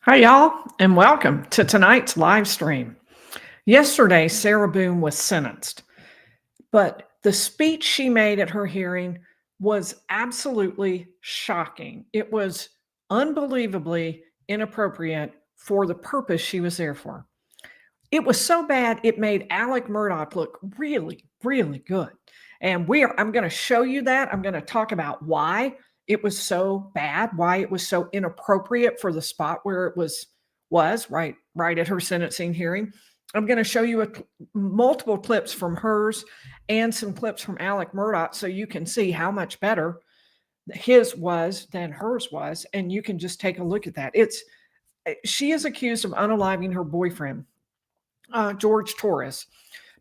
Hi, y'all, and welcome to tonight's live stream. Yesterday, Sarah Boone was sentenced, but the speech she made at her hearing was absolutely shocking. It was unbelievably inappropriate for the purpose she was there for. It was so bad, it made Alec Murdaugh look really, really good. And I'm going to show you that. I'm going to talk about why it was so bad, why it was so inappropriate for the spot where it was right at her sentencing hearing. I'm going to show you multiple clips from hers and some clips from Alec Murdaugh so you can see how much better his was than hers was, and you can just take a look at that. She is accused of unaliving her boyfriend, George Torres.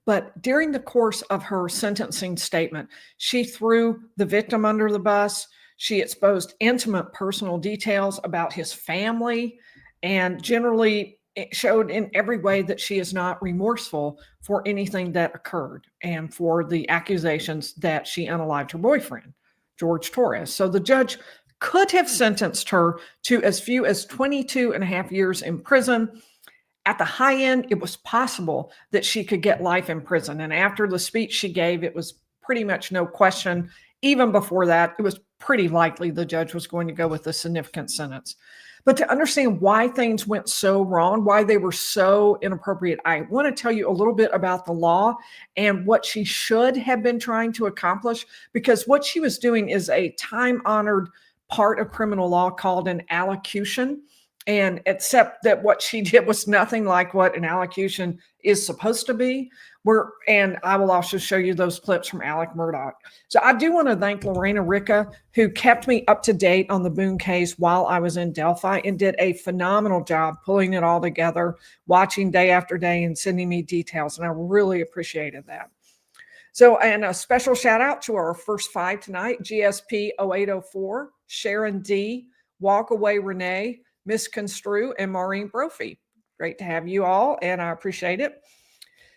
But during the course of her sentencing statement, she threw the victim under the bus. She exposed intimate personal details about his family and generally it showed in every way that she is not remorseful for anything that occurred and for the accusations that she unalived her boyfriend, George Torres. So the judge could have sentenced her to as few as 22 and a half years in prison. At the high end, it was possible that she could get life in prison. And after the speech she gave, it was pretty much no question. Even before that, it was pretty likely the judge was going to go with a significant sentence. But to understand why things went so wrong, why they were so inappropriate, I want to tell you a little bit about the law and what she should have been trying to accomplish, because what she was doing is a time-honored part of criminal law called an allocution. And except that what she did was nothing like what an allocution is supposed to be. And I will also show you those clips from Alec Murdaugh. So I do want to thank Lorena Ricca, who kept me up to date on the Boone case while I was in Delphi and did a phenomenal job pulling it all together, watching day after day and sending me details. And I really appreciated that. So, and a special shout out to our first five tonight, GSP 0804, Sharon D, Walk Away Renee, Misconstrue, and Maureen Brophy. Great to have you all, and I appreciate it.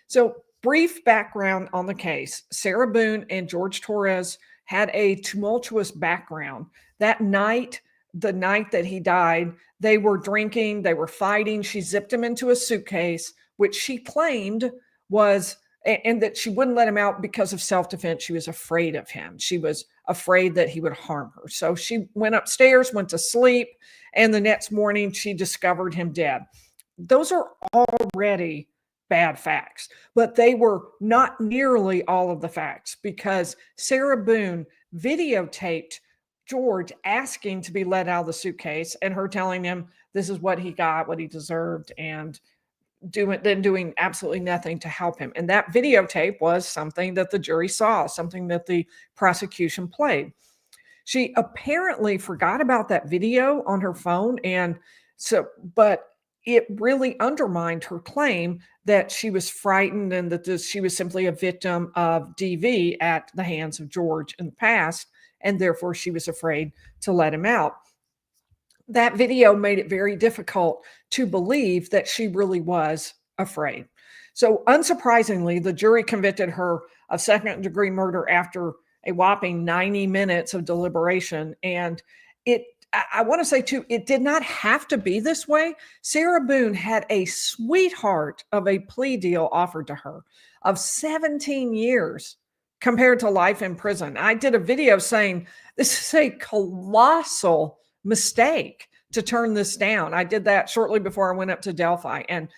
So, brief background on the case. Sarah Boone and George Torres had a tumultuous background. That night, the night that he died, they were drinking, they were fighting. She zipped him into a suitcase, which she claimed was, and that she wouldn't let him out because of self-defense. She was afraid of him. She was afraid that he would harm her. So she went upstairs, went to sleep, and the next morning she discovered him dead. Those are already bad facts, but they were not nearly all of the facts because Sarah Boone videotaped George asking to be let out of the suitcase and her telling him this is what he got, what he deserved, and doing absolutely nothing to help him. And that videotape was something that the jury saw, something that the prosecution played. She apparently forgot about that video on her phone. But it really undermined her claim that she was frightened and that she was simply a victim of DV at the hands of George in the past. And therefore she was afraid to let him out. That video made it very difficult to believe that she really was afraid. So unsurprisingly, the jury convicted her of second-degree murder after a whopping 90 minutes of deliberation. And I want to say too, it did not have to be this way. Sarah Boone had a sweetheart of a plea deal offered to her of 17 years compared to life in prison. I did a video saying this is a colossal mistake to turn this down. I did that shortly before I went up to Delphi. And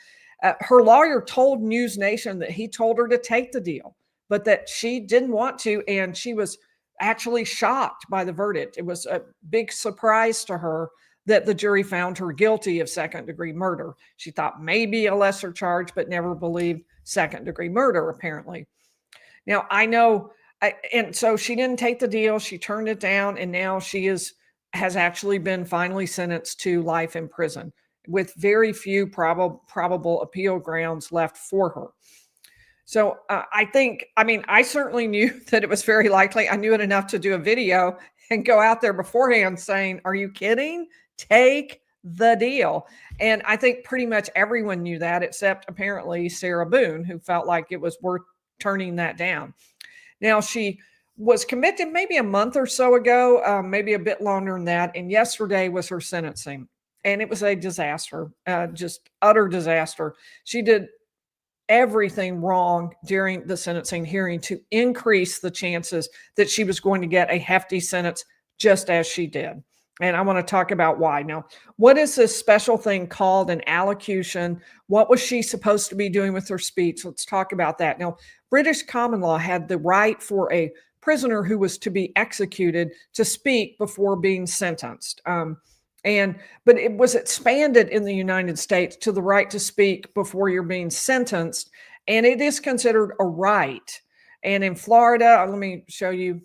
her lawyer told News Nation that he told her to take the deal, but that she didn't want to. And she was actually shocked by the verdict. It was a big surprise to her that the jury found her guilty of second-degree murder. She thought maybe a lesser charge, but never believed second-degree murder, apparently. Now, I know, and so she didn't take the deal. She turned it down, and now she has actually been finally sentenced to life in prison with very few probable appeal grounds left for her. So I certainly knew that it was very likely. I knew it enough to do a video and go out there beforehand saying, are you kidding? Take the deal. And I think pretty much everyone knew that, except apparently Sarah Boone, who felt like it was worth turning that down. Now, she was convicted maybe a month or so ago, maybe a bit longer than that. And yesterday was her sentencing. and it was a disaster, just utter disaster. She did everything wrong during the sentencing hearing to increase the chances that she was going to get a hefty sentence, just as she did. And I want to talk about why. Now, what is this special thing called an allocution? What was she supposed to be doing with her speech? Let's talk about that. Now, British common law had the right for a prisoner who was to be executed to speak before being sentenced. But it was expanded in the United States to the right to speak before you're being sentenced, and it is considered a right. And in Florida, let me show you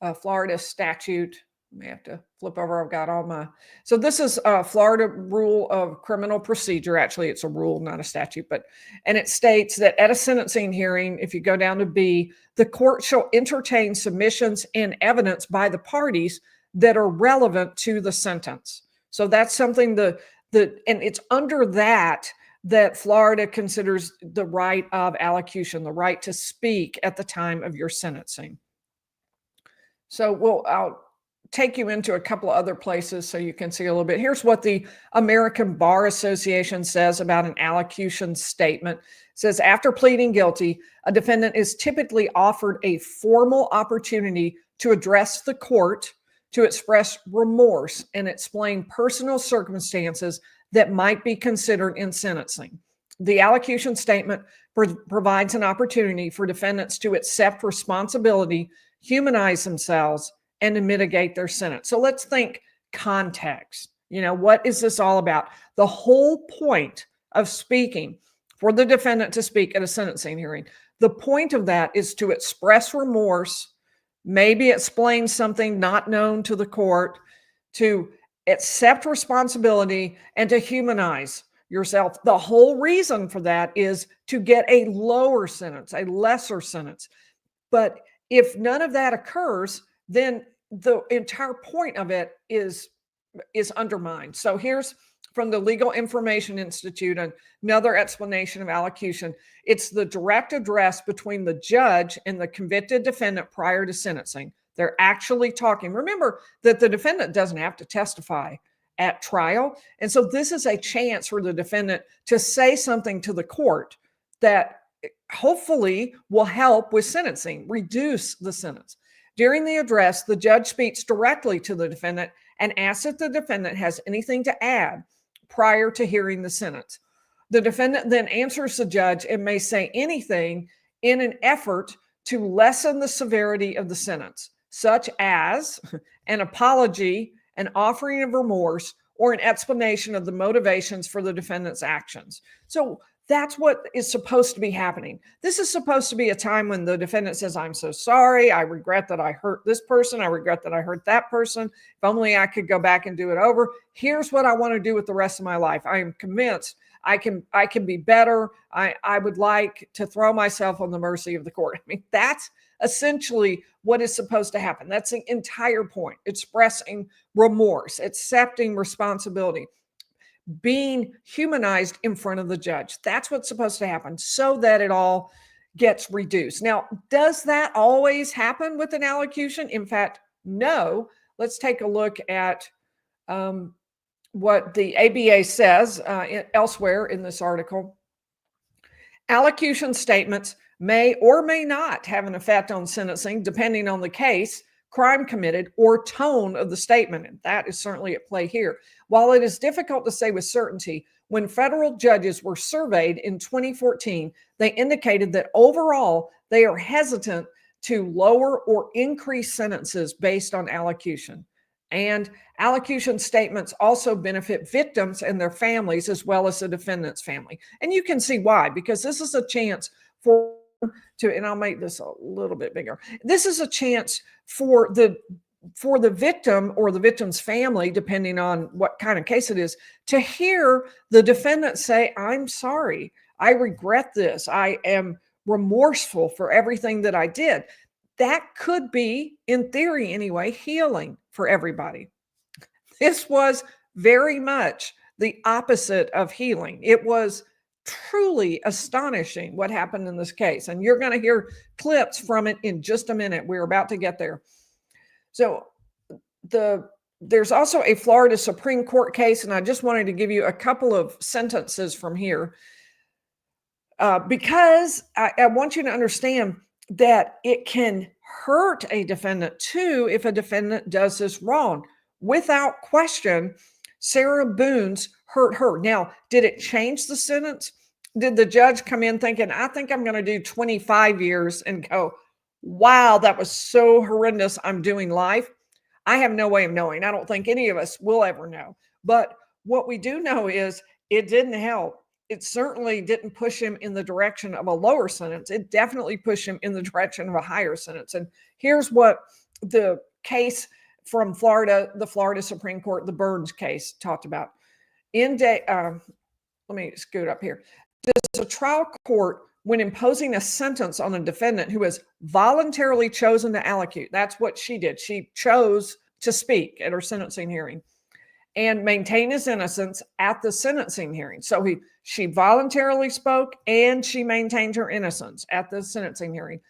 a Florida statute. I may have to flip over. I've got all my. So this is a Florida rule of criminal procedure. Actually, it's a rule, not a statute. And it states that at a sentencing hearing, if you go down to B, the court shall entertain submissions and evidence by the parties that are relevant to the sentence. So that's something and it's under that Florida considers the right of allocution, the right to speak at the time of your sentencing. So I'll take you into a couple of other places so you can see a little bit. Here's what the American Bar Association says about an allocution statement. It says, after pleading guilty, a defendant is typically offered a formal opportunity to address the court, to express remorse and explain personal circumstances that might be considered in sentencing. The allocution statement provides an opportunity for defendants to accept responsibility, humanize themselves, and to mitigate their sentence. So let's think context. What is this all about? The whole point of speaking, for the defendant to speak at a sentencing hearing, the point of that is to express remorse, maybe explain something not known to the court, to accept responsibility, and to humanize yourself. The whole reason for that is to get a lower sentence, a lesser sentence. But if none of that occurs, then the entire point of it is undermined. So here's from the Legal Information Institute, another explanation of allocution. It's the direct address between the judge and the convicted defendant prior to sentencing. They're actually talking. Remember that the defendant doesn't have to testify at trial. And so this is a chance for the defendant to say something to the court that hopefully will help with sentencing, reduce the sentence. During the address, the judge speaks directly to the defendant and asks if the defendant has anything to add prior to hearing the sentence. The defendant then answers the judge and may say anything in an effort to lessen the severity of the sentence, such as an apology, an offering of remorse, or an explanation of the motivations for the defendant's actions. So that's what is supposed to be happening. This is supposed to be a time when the defendant says, I'm so sorry. I regret that I hurt this person. I regret that I hurt that person. If only I could go back and do it over. Here's what I want to do with the rest of my life. I am convinced I can be better. I would like to throw myself on the mercy of the court. I mean, that's essentially what is supposed to happen. That's the entire point. Expressing remorse, accepting responsibility, being humanized in front of the judge. That's what's supposed to happen so that it all gets reduced. Now, does that always happen with an allocution? In fact, no. Let's take a look at what the ABA says elsewhere in this article. Allocution statements may or may not have an effect on sentencing, depending on the case, crime committed, or tone of the statement. And that is certainly at play here. While it is difficult to say with certainty, when federal judges were surveyed in 2014, they indicated that overall they are hesitant to lower or increase sentences based on allocution. And allocution statements also benefit victims and their families as well as the defendant's family. And you can see why, because this is a chance and I'll make this a little bit bigger. This is a chance for the victim or the victim's family, depending on what kind of case it is, to hear the defendant say, I'm sorry, I regret this, I am remorseful for everything that I did. That could be, in theory anyway, healing for everybody. This was very much the opposite of healing. It was truly astonishing what happened in this case. And you're going to hear clips from it in just a minute. We're about to get there. So the There's also a Florida Supreme Court case, and I just wanted to give you a couple of sentences from here because I want you to understand that it can hurt a defendant too if a defendant does this wrong. Without question, Sarah Boone's hurt her. Now, did it change the sentence? Did the judge come in thinking, I think I'm going to do 25 years and go, wow, that was so horrendous, I'm doing life? I have no way of knowing. I don't think any of us will ever know. But what we do know is it didn't help. It certainly didn't push him in the direction of a lower sentence. It definitely pushed him in the direction of a higher sentence. And here's what the case from Florida, the Florida Supreme Court, the Burns case, talked about. Let me scoot up here. Does a trial court, when imposing a sentence on a defendant who has voluntarily chosen to allocute, that's what she did. She chose to speak at her sentencing hearing and maintain his innocence at the sentencing hearing. So she voluntarily spoke and she maintained her innocence at the sentencing hearing.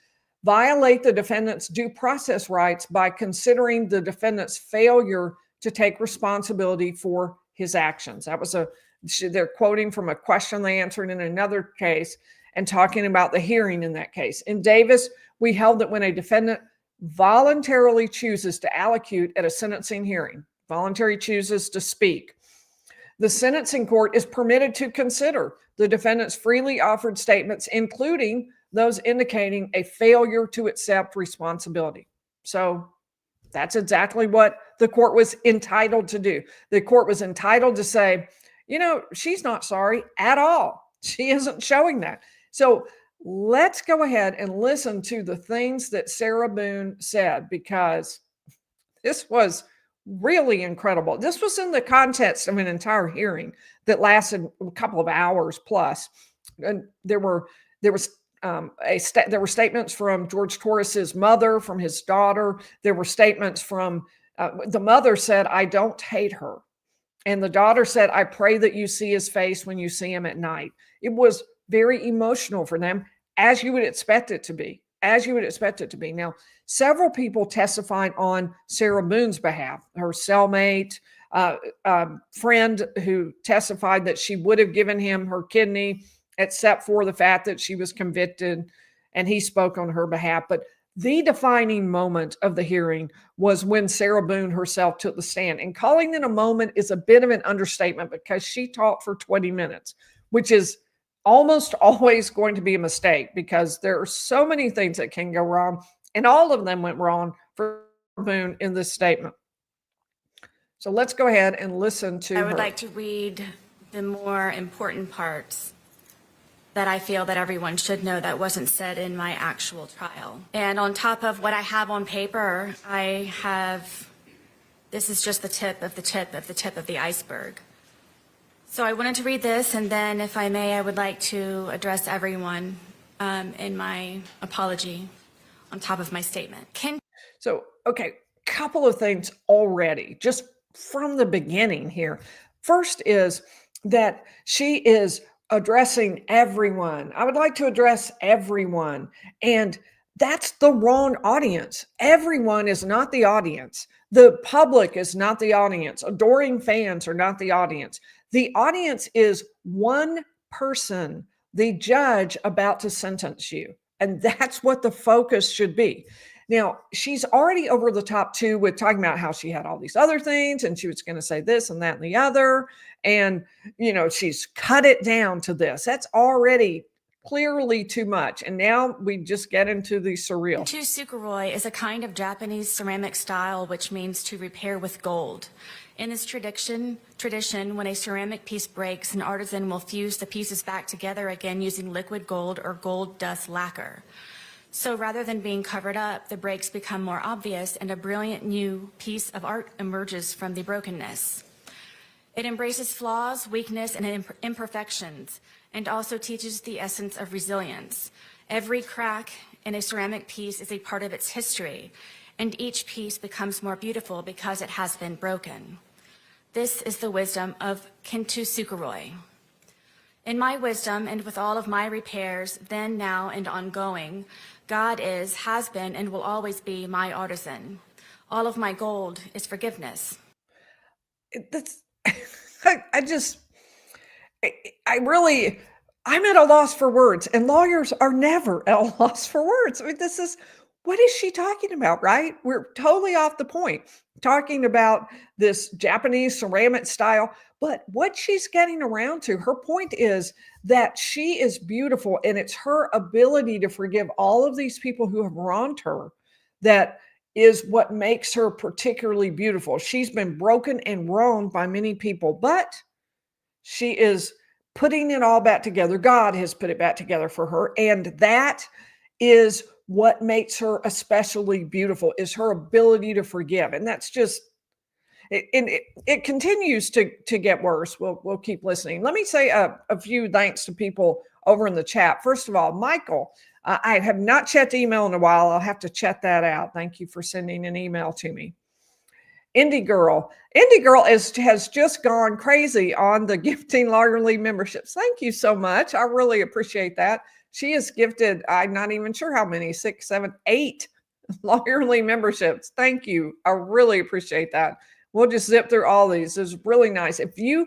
Violate the defendant's due process rights by considering the defendant's failure to take responsibility for his actions. That was they're quoting from a question they answered in another case and talking about the hearing in that case. In Davis, we held that when a defendant voluntarily chooses to allocute at a sentencing hearing, voluntarily chooses to speak, the sentencing court is permitted to consider the defendant's freely offered statements, including those indicating a failure to accept responsibility. So that's exactly what the court was entitled to do. The court was entitled to say, she's not sorry at all. She isn't showing that. So let's go ahead and listen to the things that Sarah Boone said, because this was really incredible. This was in the context of an entire hearing that lasted a couple of hours plus. And there were statements from George Torres's mother, from his daughter. There were statements from the mother said, I don't hate her. And the daughter said, I pray that you see his face when you see him at night. It was very emotional for them, as you would expect it to be, Now, several people testified on Sarah Boone's behalf, her cellmate, friend who testified that she would have given him her kidney, except for the fact that she was convicted, and he spoke on her behalf. But the defining moment of the hearing was when Sarah Boone herself took the stand. And calling it a moment is a bit of an understatement, because she talked for 20 minutes, which is almost always going to be a mistake, because there are so many things that can go wrong, and all of them went wrong for Boone in this statement. So let's go ahead and listen to her. I would like to read the more important parts that I feel that everyone should know that wasn't said in my actual trial. And on top of what I have on paper, this is just the tip of the tip of the tip of the iceberg. So I wanted to read this, and then if I may, I would like to address everyone in my apology on top of my statement. Okay, couple of things already, just from the beginning here. First is that she is addressing everyone. I would like to address everyone. And that's the wrong audience. Everyone is not the audience. The public is not the audience. Adoring fans are not the audience. The audience is one person, the judge about to sentence you. And that's what the focus should be. Now, she's already over the top too with talking about how she had all these other things and she was going to say this and that and the other. And, she's cut it down to this. That's already clearly too much. And now we just get into the surreal. Kintsukuroi is a kind of Japanese ceramic style which means to repair with gold. In this tradition, when a ceramic piece breaks, an artisan will fuse the pieces back together again using liquid gold or gold dust lacquer. So rather than being covered up, the breaks become more obvious and a brilliant new piece of art emerges from the brokenness. It embraces flaws, weakness, and imperfections, and also teaches the essence of resilience. Every crack in a ceramic piece is a part of its history, and each piece becomes more beautiful because it has been broken. This is the wisdom of Kintsukuroi. In my wisdom, and with all of my repairs, then, now, and ongoing, God is, has been, and will always be my artisan. All of my gold is forgiveness. That's I just I really I'm at a loss for words, and lawyers are never at a loss for words. I mean, this is what is she talking about, right? We're totally off the point talking about this Japanese ceramic style, but what she's getting around to, her point is that she is beautiful and it's her ability to forgive all of these people who have wronged her that is what makes her particularly beautiful. She's been broken and wronged by many people, but she is putting it all back together. God has put it back together for her. And that is what makes her especially beautiful, is her ability to forgive. And that's just, it continues to get worse. We'll keep listening. Let me say a few thanks to people over in the chat. First of all, Michael, I have not checked email in a while. I'll have to check that out. Thank you for sending an email to me. Indie Girl has just gone crazy on the gifting Lawyerly memberships. Thank you so much. I really appreciate that. She has gifted, I'm not even sure how many, 6, 7, 8 Lawyerly memberships. Thank you. I really appreciate that. We'll just zip through all these. It's really nice. If you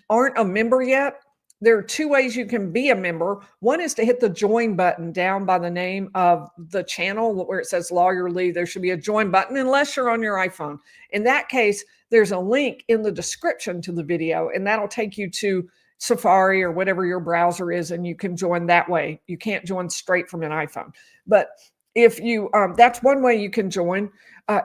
aren't a member yet, there are 2 ways you can be a member. One is to hit the join button down by the name of the channel where it says Lawyerly. There should be a join button unless you're on your iPhone. In that case, there's a link in the description to the video, and that'll take you to Safari or whatever your browser is, and you can join that way. You can't join straight from an iPhone. But if you, that's one way you can join.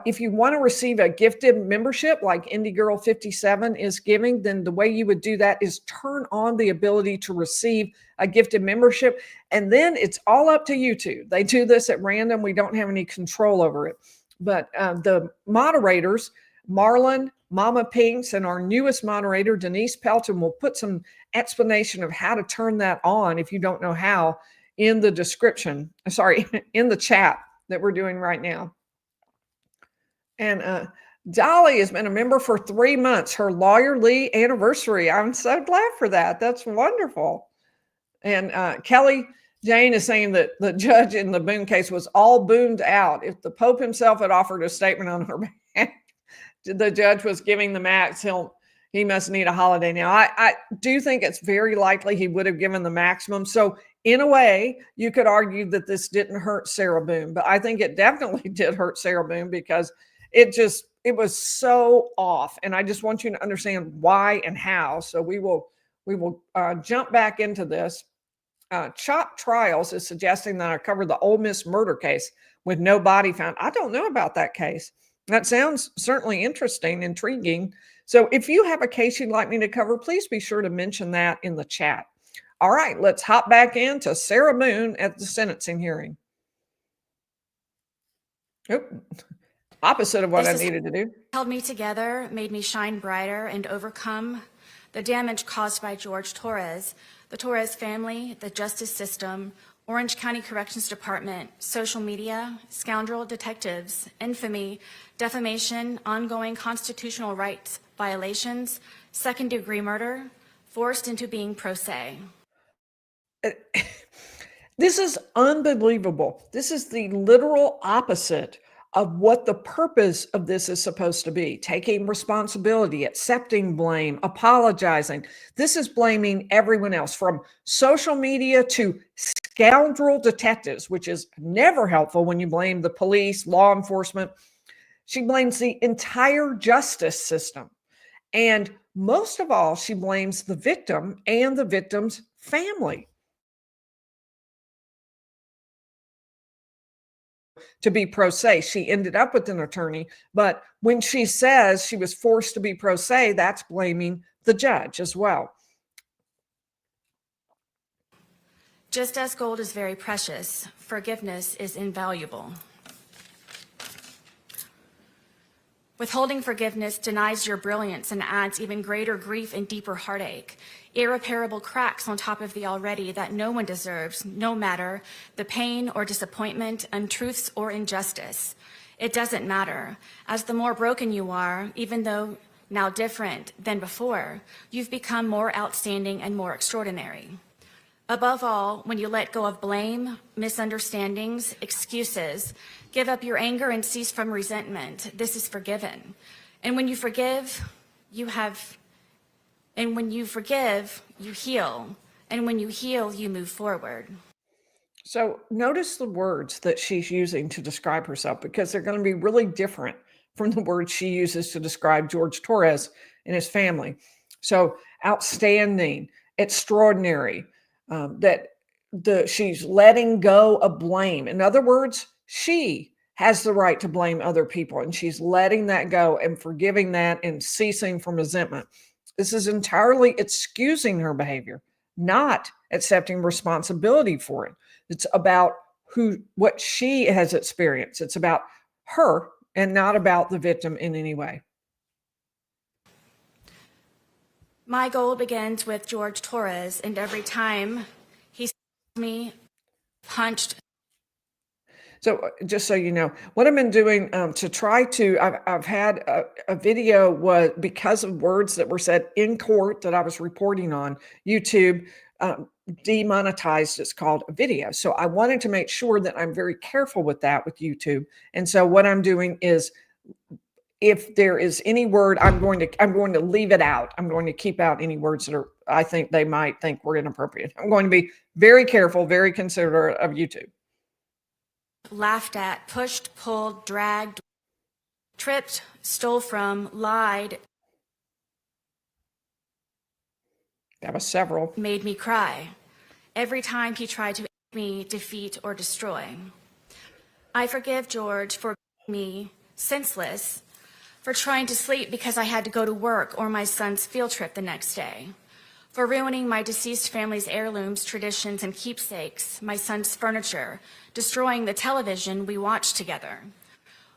If you want to receive a gifted membership like Indie Girl 57 is giving, then the way you would do that is turn on the ability to receive a gifted membership. And then it's all up to YouTube. They do this at random. We don't have any control over it. But the moderators, Marlon, mamapinks, and our newest moderator, Denisepelton, will put some explanation of how to turn that on if you don't know how in the description, sorry, in the chat that we're doing right now. And Dolly has been a member for 3 months, her Lawyerly anniversary. I'm so glad for that. That's wonderful. And Kelly Jane is saying that the judge in the Boone case was all Booned out. If the Pope himself had offered a statement on her behalf, the judge was giving the max, he must need a holiday now. I do think it's very likely he would have given the maximum. So in a way, you could argue that this didn't hurt Sarah Boone, but I think it definitely did hurt Sarah Boone because it was so off. And I just want you to understand why and how. So we will jump back into this. Chop Trials is suggesting that I cover the Ole Miss murder case with no body found. I don't know about that case. That sounds certainly interesting, intriguing. So if you have a case you'd like me to cover, please be sure to mention that in the chat. All right, let's hop back into Sarah Boone at the sentencing hearing. Oop. Opposite of what I needed to do. Held me together, made me shine brighter, and overcome the damage caused by George Torres, the Torres family, the justice system, Orange County Corrections Department, social media, scoundrel detectives, infamy, defamation, ongoing constitutional rights violations, second-degree murder, forced into being pro se. This is unbelievable. This is the literal opposite of what the purpose of this is supposed to be. Taking responsibility, accepting blame, apologizing. This is blaming everyone else, from social media to scoundrel detectives, which is never helpful when you blame the police, law enforcement. She blames the entire justice system. And most of all, she blames the victim and the victim's family. To be pro se. She ended up with an attorney, but when she says she was forced to be pro se, that's blaming the judge as well. Just as gold is very precious, forgiveness is invaluable. Withholding forgiveness denies your brilliance and adds even greater grief and deeper heartache. Irreparable cracks on top of the already that no one deserves, no matter the pain or disappointment, untruths or injustice. It doesn't matter. As the more broken you are, even though now different than before, you've become more outstanding and more extraordinary. Above all, when you let go of blame, misunderstandings, excuses, give up your anger and cease from resentment, this is forgiven. And when you forgive, and when you forgive, you heal. And when you heal, you move forward. So notice the words that she's using to describe herself, because they're going to be really different from the words she uses to describe George Torres and his family. So outstanding, extraordinary, she's letting go of blame. In other words, she has the right to blame other people, and she's letting that go and forgiving that and ceasing from resentment. This is entirely excusing her behavior, not accepting responsibility for it. It's about what she has experienced. It's about her and not about the victim in any way. My goal begins with George Torres, and every time he me punched. So just so you know, what I've been doing to try to, I've had a video was because of words that were said in court that I was reporting on YouTube, demonetized, it's called, a video. So I wanted to make sure that I'm very careful with that with YouTube. And so what I'm doing is, if there is any word, I'm going to leave it out. I'm going to keep out any words that I think they might think were inappropriate. I'm going to be very careful, very considerate of YouTube. Laughed at, pushed, pulled, dragged, tripped, stole from, lied. That was several. Made me cry every time he tried to make me defeat or destroy. I forgive George for me senseless, for trying to sleep because I had to go to work or my son's field trip the next day, for ruining my deceased family's heirlooms, traditions, and keepsakes, my son's furniture, destroying the television we watched together,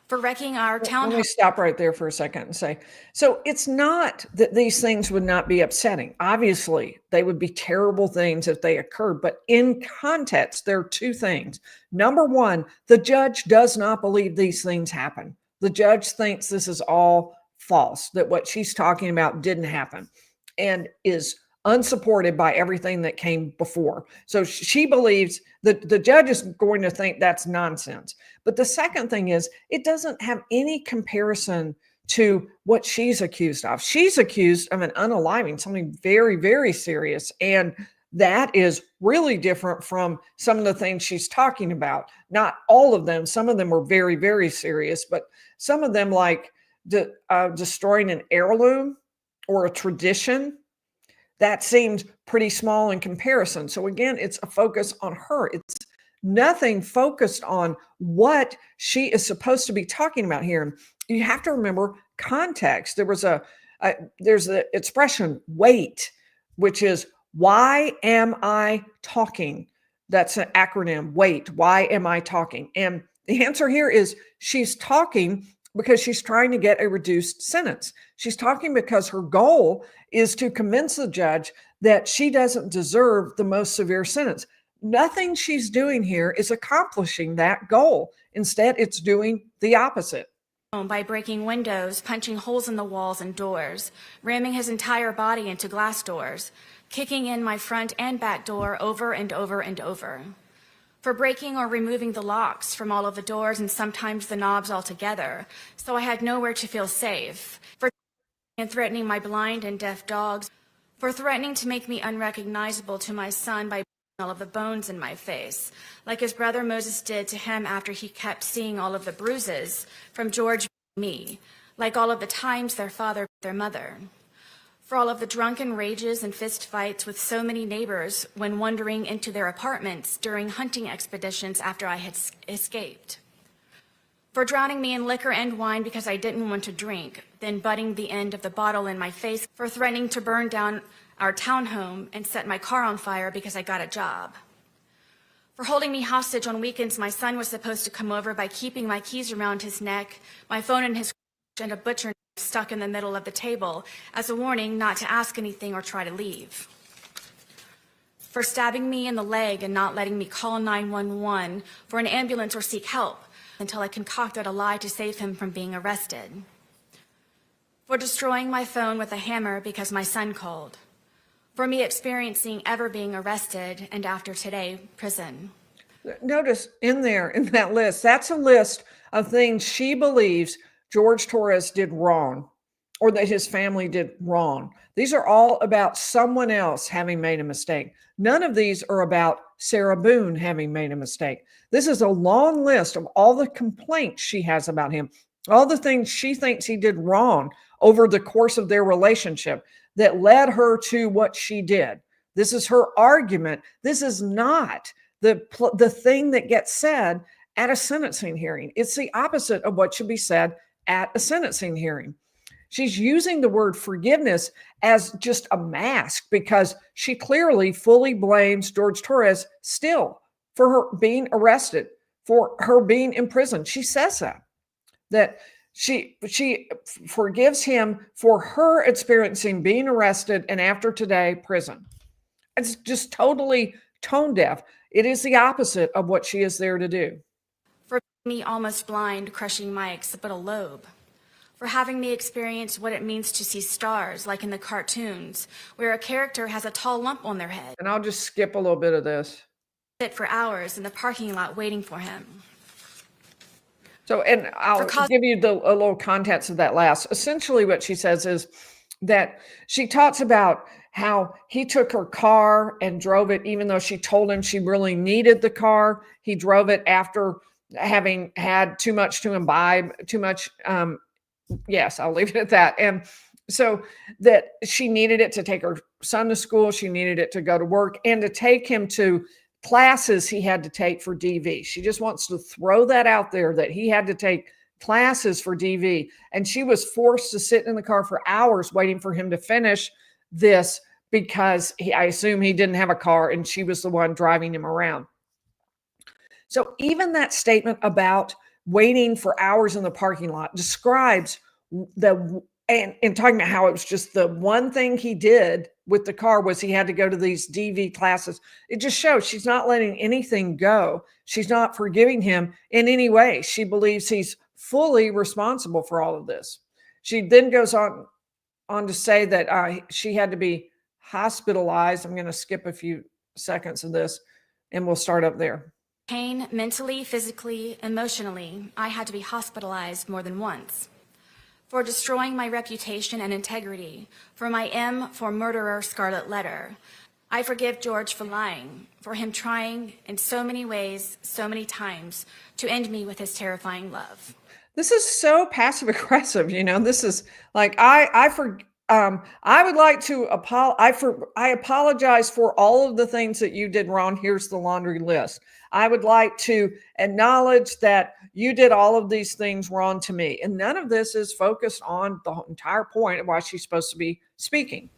for wrecking our townhome. Let me stop right there for a second and say, so it's not that these things would not be upsetting. Obviously, they would be terrible things if they occurred, but in context, there are two things. Number one, the judge does not believe these things happen. The judge thinks this is all false, that what she's talking about didn't happen, and is unsupported by everything that came before. So she believes that the judge is going to think that's nonsense. But the second thing is, it doesn't have any comparison to what she's accused of. She's accused of an unaliving, something very, very serious. And that is really different from some of the things she's talking about. Not all of them. Some of them were very, very serious, but some of them, like destroying an heirloom or a tradition, that seemed pretty small in comparison. So again, it's a focus on her. It's nothing focused on what she is supposed to be talking about here. You have to remember context. There's the expression wait, which is, why am I talking? That's an acronym, wait, why am I talking? And the answer here is, she's talking because she's trying to get a reduced sentence. She's talking because her goal is to convince the judge that she doesn't deserve the most severe sentence. Nothing she's doing here is accomplishing that goal. Instead, it's doing the opposite. By breaking windows, punching holes in the walls and doors, ramming his entire body into glass doors, kicking in my front and back door over and over and over. For breaking or removing the locks from all of the doors and sometimes the knobs altogether, so I had nowhere to feel safe. For threatening my blind and deaf dogs. For threatening to make me unrecognizable to my son by all of the bones in my face, like his brother Moses did to him after he kept seeing all of the bruises from George me, like all of the times their father their mother. For all of the drunken rages and fist fights with so many neighbors when wandering into their apartments during hunting expeditions after I had escaped. For drowning me in liquor and wine because I didn't want to drink, then butting the end of the bottle in my face. For threatening to burn down our townhome and set my car on fire because I got a job. For holding me hostage on weekends my son was supposed to come over by keeping my keys around his neck, my phone in his and a butcher knife stuck in the middle of the table as a warning not to ask anything or try to leave. For stabbing me in the leg and not letting me call 911 for an ambulance or seek help until I concocted a lie to save him from being arrested. For destroying my phone with a hammer because my son called. For me experiencing ever being arrested and after today, prison. Notice in there, in that list, that's a list of things she believes George Torres did wrong or that his family did wrong. These are all about someone else having made a mistake. None of these are about Sarah Boone having made a mistake. This is a long list of all the complaints she has about him, all the things she thinks he did wrong over the course of their relationship that led her to what she did. This is her argument. This is not the thing that gets said at a sentencing hearing. It's the opposite of what should be said at a sentencing hearing. She's using the word forgiveness as just a mask because she clearly fully blames George Torres still for her being arrested, for her being in prison. She says that she forgives him for her experiencing being arrested and after today, prison. It's just totally tone deaf. It is the opposite of what she is there to do. For me almost blind, crushing my occipital lobe. For having me experience what it means to see stars, like in the cartoons, where a character has a tall lump on their head. And I'll just skip a little bit of this. Sit for hours in the parking lot waiting for him. So, and I'll give you a little context of that last. Essentially what she says is that she talks about how he took her car and drove it, even though she told him she really needed the car. He drove it after having had too much to imbibe, too much, yes, I'll leave it at that. And so that she needed it to take her son to school. She needed it to go to work and to take him to classes he had to take for DV. She just wants to throw that out there that he had to take classes for DV. And she was forced to sit in the car for hours waiting for him to finish this because I assume he didn't have a car and she was the one driving him around. So even that statement about waiting for hours in the parking lot describes and talking about how it was just the one thing he did with the car was he had to go to these DV classes. It just shows she's not letting anything go. She's not forgiving him in any way. She believes he's fully responsible for all of this. She then goes on to say that she had to be hospitalized. I'm going to skip a few seconds of this and we'll start up there. Pain, mentally, physically, emotionally, I had to be hospitalized more than once. For destroying my reputation and integrity, for my M for murderer scarlet letter. I forgive George for lying, for him trying in so many ways, so many times, to end me with his terrifying love. This is so passive aggressive, you know. This is like I would like to I apologize for all of the things that you did wrong. Here's the laundry list. I would like to acknowledge that you did all of these things wrong to me. And none of this is focused on the entire point of why she's supposed to be speaking.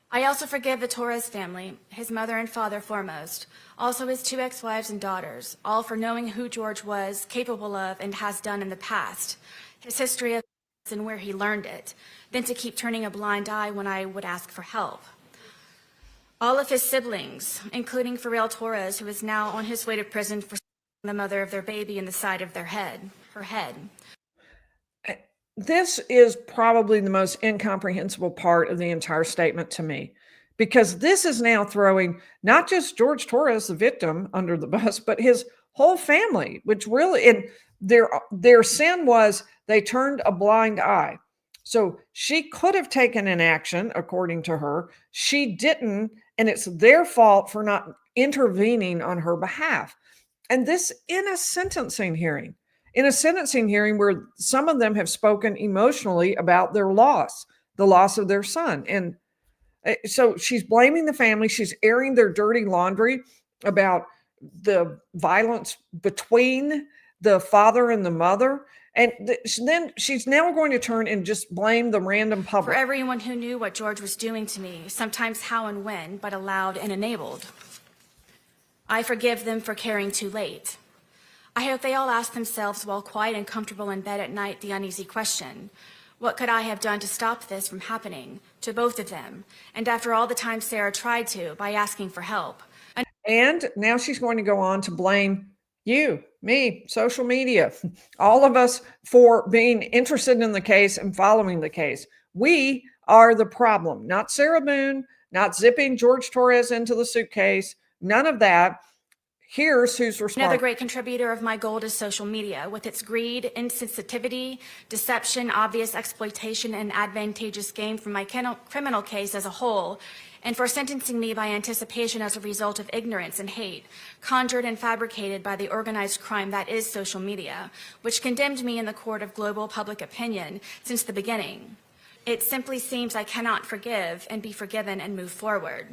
I also forgive the Torres family, his mother and father foremost, also his 2 ex-wives and daughters, all for knowing who George was capable of and has done in the past, his history of and where he learned it, then to keep turning a blind eye when I would ask for help. All of his siblings, including Farrell Torres, who is now on his way to prison for the mother of their baby in the side of her head. This is probably the most incomprehensible part of the entire statement to me, because this is now throwing not just George Torres, the victim, under the bus, but his whole family, which really, and their sin was they turned a blind eye. So she could have taken an action, according to her. She didn't, and it's their fault for not intervening on her behalf. And this in a sentencing hearing. In a sentencing hearing where some of them have spoken emotionally about their loss, the loss of their son. And so she's blaming the family. She's airing their dirty laundry about the violence between the father and the mother. And then she's now going to turn and just blame the random public. For everyone who knew what George was doing to me, sometimes how and when, but allowed and enabled. I forgive them for caring too late. I hope they all ask themselves while quiet and comfortable in bed at night the uneasy question, what could I have done to stop this from happening to both of them? And after all the time Sarah tried to, by asking for help. And now she's going to go on to blame you, me, social media, all of us for being interested in the case and following the case. We are the problem, not Sarah Boone, not zipping George Torres into the suitcase, none of that. Here's who's responsible. Another great contributor of my gold is social media, with its greed, insensitivity, deception, obvious exploitation, and advantageous gain from my criminal case as a whole, and for sentencing me by anticipation as a result of ignorance and hate, conjured and fabricated by the organized crime that is social media, which condemned me in the court of global public opinion since the beginning. It simply seems I cannot forgive and be forgiven and move forward.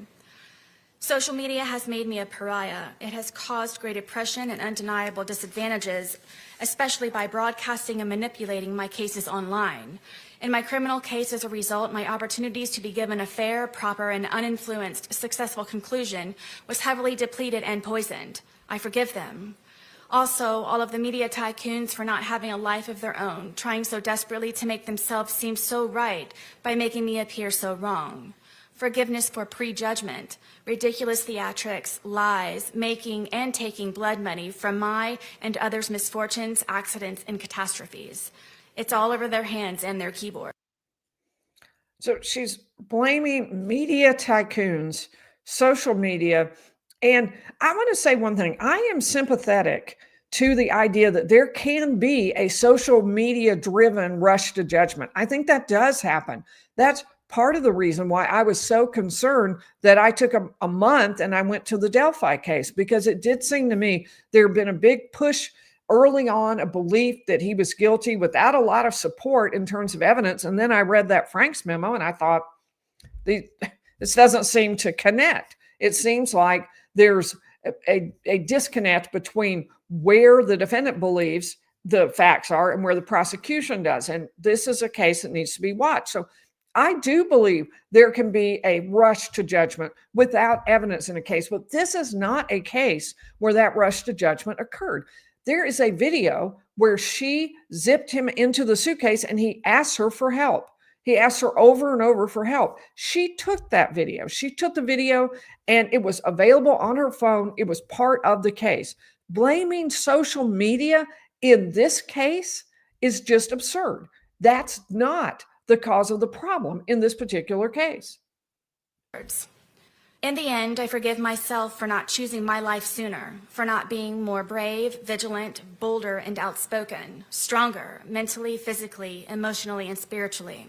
Social media has made me a pariah. It has caused great oppression and undeniable disadvantages, especially by broadcasting and manipulating my cases online. In my criminal case, as a result, my opportunities to be given a fair, proper, and uninfluenced, successful conclusion was heavily depleted and poisoned. I forgive them. Also, all of the media tycoons for not having a life of their own, trying so desperately to make themselves seem so right by making me appear so wrong. Forgiveness for prejudgment, ridiculous theatrics, lies, making and taking blood money from my and others' misfortunes, accidents, and catastrophes. It's all over their hands and their keyboard. So she's blaming media tycoons, social media. And I want to say one thing. I am sympathetic to the idea that there can be a social media driven rush to judgment. I think that does happen. That's part of the reason why I was so concerned that I took a month and I went to the Delphi case, because it did seem to me there had been a big push early on, a belief that he was guilty without a lot of support in terms of evidence. And then I read that Frank's memo and I thought, this doesn't seem to connect. It seems like there's a disconnect between where the defendant believes the facts are and where the prosecution does. And this is a case that needs to be watched. So I do believe there can be a rush to judgment without evidence in a case, but this is not a case where that rush to judgment occurred. There is a video where she zipped him into the suitcase and he asked her for help. He asked her over and over for help. She took that video. She took the video and it was available on her phone. It was part of the case. Blaming social media in this case is just absurd. That's not the cause of the problem in this particular case. In the end, I forgive myself for not choosing my life sooner, for not being more brave, vigilant, bolder, and outspoken, stronger, mentally, physically, emotionally, and spiritually,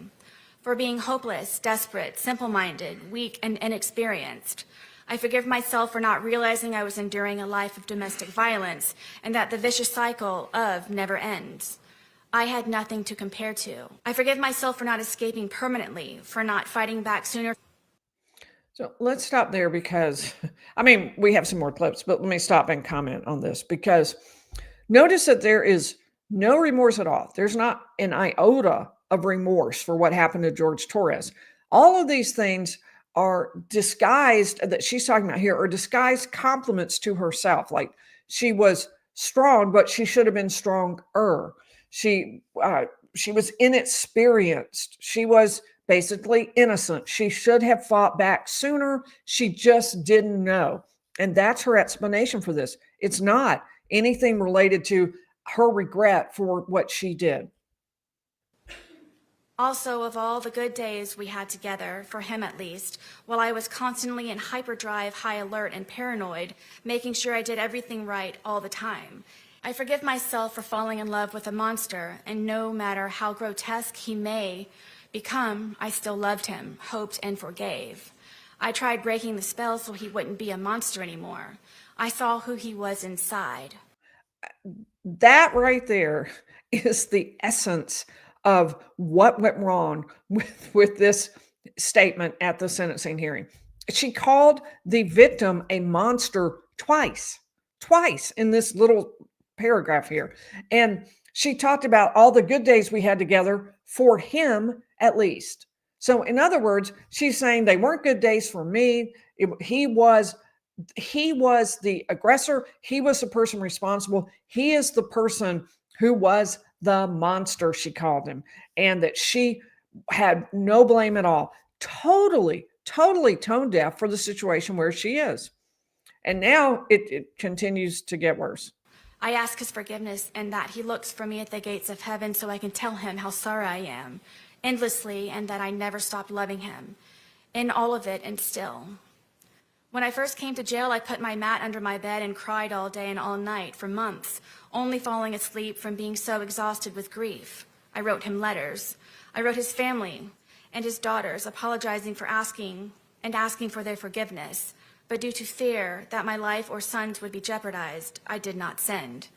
for being hopeless, desperate, simple-minded, weak, and inexperienced. I forgive myself for not realizing I was enduring a life of domestic violence and that the vicious cycle of never ends. I had nothing to compare to. I forgive myself for not escaping permanently, for not fighting back sooner. So let's stop there because, I mean, we have some more clips, but let me stop and comment on this because notice that there is no remorse at all. There's not an iota of remorse for what happened to George Torres. All of these things are disguised, that she's talking about here, are disguised compliments to herself. Like she was strong, but she should have been stronger. She was inexperienced. She was basically innocent. She should have fought back sooner. She just didn't know. And that's her explanation for this. It's not anything related to her regret for what she did. Also, of all the good days we had together, for him at least, while I was constantly in hyperdrive, high alert, and paranoid, making sure I did everything right all the time. I forgive myself for falling in love with a monster, and no matter how grotesque he may become, I still loved him, hoped, and forgave. I tried breaking the spell so he wouldn't be a monster anymore. I saw who he was inside. That right there is the essence of what went wrong with this statement at the sentencing hearing. She called the victim a monster twice in this little paragraph here. And she talked about all the good days we had together for him, at least. So in other words, she's saying they weren't good days for me. He was the aggressor. He was the person responsible. He is the person who was the monster, she called him, and that she had no blame at all. Totally tone deaf for the situation where she is. And now it continues to get worse. I ask his forgiveness and that he looks for me at the gates of heaven so I can tell him how sorry I am, endlessly, and that I never stopped loving him. In all of it and still. When I first came to jail, I put my mat under my bed and cried all day and all night for months, only falling asleep from being so exhausted with grief. I wrote him letters. I wrote his family and his daughters, apologizing for asking for their forgiveness. But due to fear that my life or sons would be jeopardized, I did not send.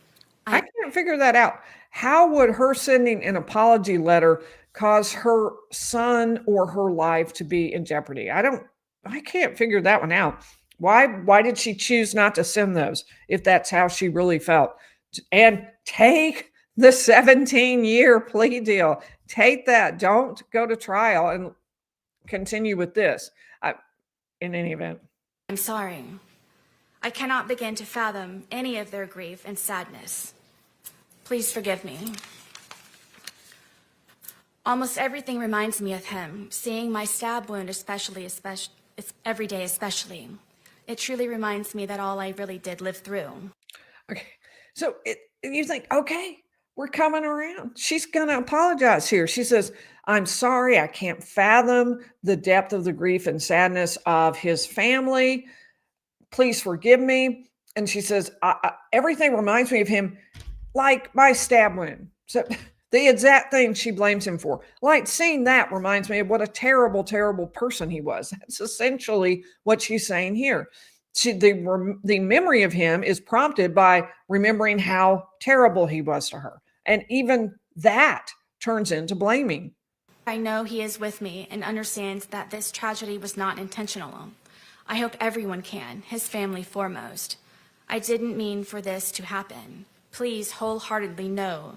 I can't figure that out. How would her sending an apology letter cause her son or her life to be in jeopardy? I can't figure that one out. Why did she choose not to send those if that's how she really felt? And take the 17-year plea deal. Take that. Don't go to trial and continue with this. In any event. I'm sorry. I cannot begin to fathom any of their grief and sadness. Please forgive me. Almost everything reminds me of him, seeing my stab wound especially every day especially. It truly reminds me that all I really did live through. Okay. So you think, okay, we're coming around. She's going to apologize here. She says, I'm sorry. I can't fathom the depth of the grief and sadness of his family. Please forgive me. And she says, everything reminds me of him like my stab wound. So the exact thing she blames him for. Like seeing that reminds me of what a terrible, terrible person he was. That's essentially what she's saying here. The memory of him is prompted by remembering how terrible he was to her. And even that turns into blaming. I know he is with me and understands that this tragedy was not intentional. I hope everyone can, his family foremost. I didn't mean for this to happen. Please wholeheartedly know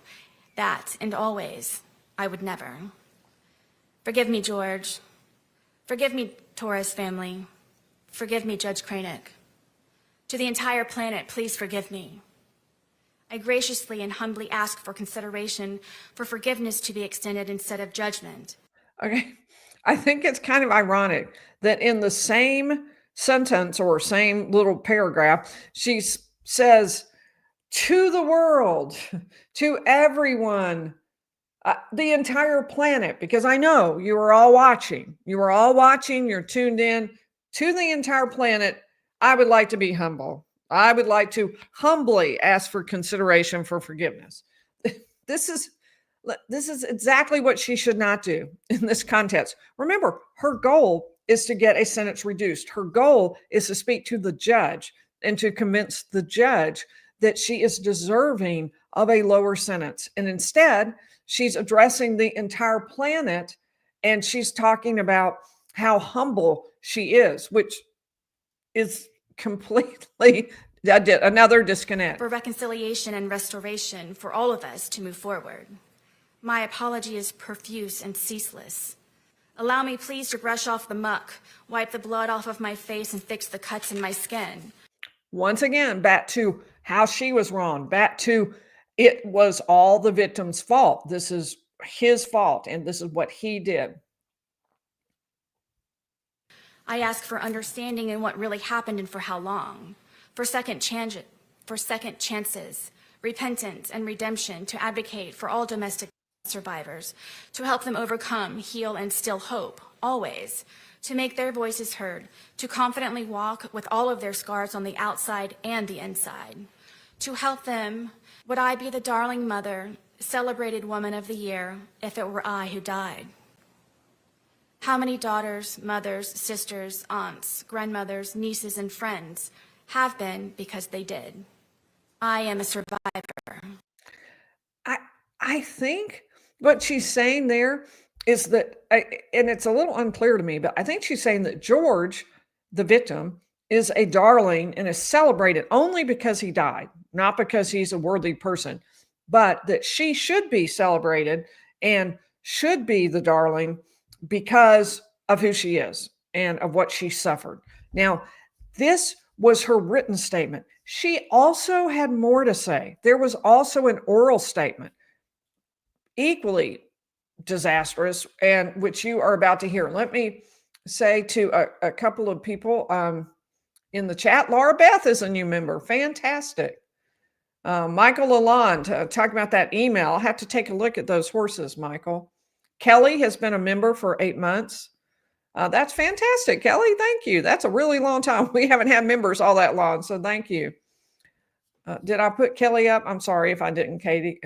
that, and always, I would never. Forgive me, George. Forgive me, Torres family. Forgive me, Judge Cranick. To the entire planet, please forgive me. I graciously and humbly ask for consideration for forgiveness to be extended instead of judgment. Okay. I think it's kind of ironic that in the same sentence or same little paragraph, she says, to the world, to everyone, the entire planet, because I know you are all watching. You are all watching. You're tuned in. To the entire planet, I would like to be humble. I would like to humbly ask for consideration for forgiveness. This is exactly what she should not do in this context. Remember, her goal is to get a sentence reduced. Her goal is to speak to the judge and to convince the judge that she is deserving of a lower sentence. And instead, she's addressing the entire planet and she's talking about how humble she is, which is completely another disconnect. For reconciliation and restoration for all of us to move forward. My apology is profuse and ceaseless. Allow me, please, to brush off the muck, wipe the blood off of my face, and fix the cuts in my skin. Once again, back to how she was wrong, back to it was all the victim's fault. This is his fault, and this is what he did. I ask for understanding in what really happened and for how long. For second chances, repentance, and redemption, to advocate for all domestic survivors, to help them overcome, heal, and still hope, always, to make their voices heard, to confidently walk with all of their scars on the outside and the inside. To help them, would I be the darling mother, celebrated woman of the year, if it were I who died? How many daughters, mothers, sisters, aunts, grandmothers, nieces, and friends have been because they did? I am a survivor. I think what she's saying there is that, and it's a little unclear to me, but I think she's saying that George, the victim, is a darling and is celebrated only because he died, not because he's a worthy person, but that she should be celebrated and should be the darling because of who she is and of what she suffered. Now, this was her written statement. She also had more to say. There was also an oral statement, equally disastrous, and which you are about to hear. Let me say to a couple of people in the chat, Laura Beth is a new member. Fantastic. Michael Lalonde, talking about that email. I'll have to take a look at those horses, Michael. Kelly has been a member for 8 months. That's fantastic, Kelly. Thank you. That's a really long time. We haven't had members all that long, so thank you. Did I put Kelly up? I'm sorry if I didn't, Katie.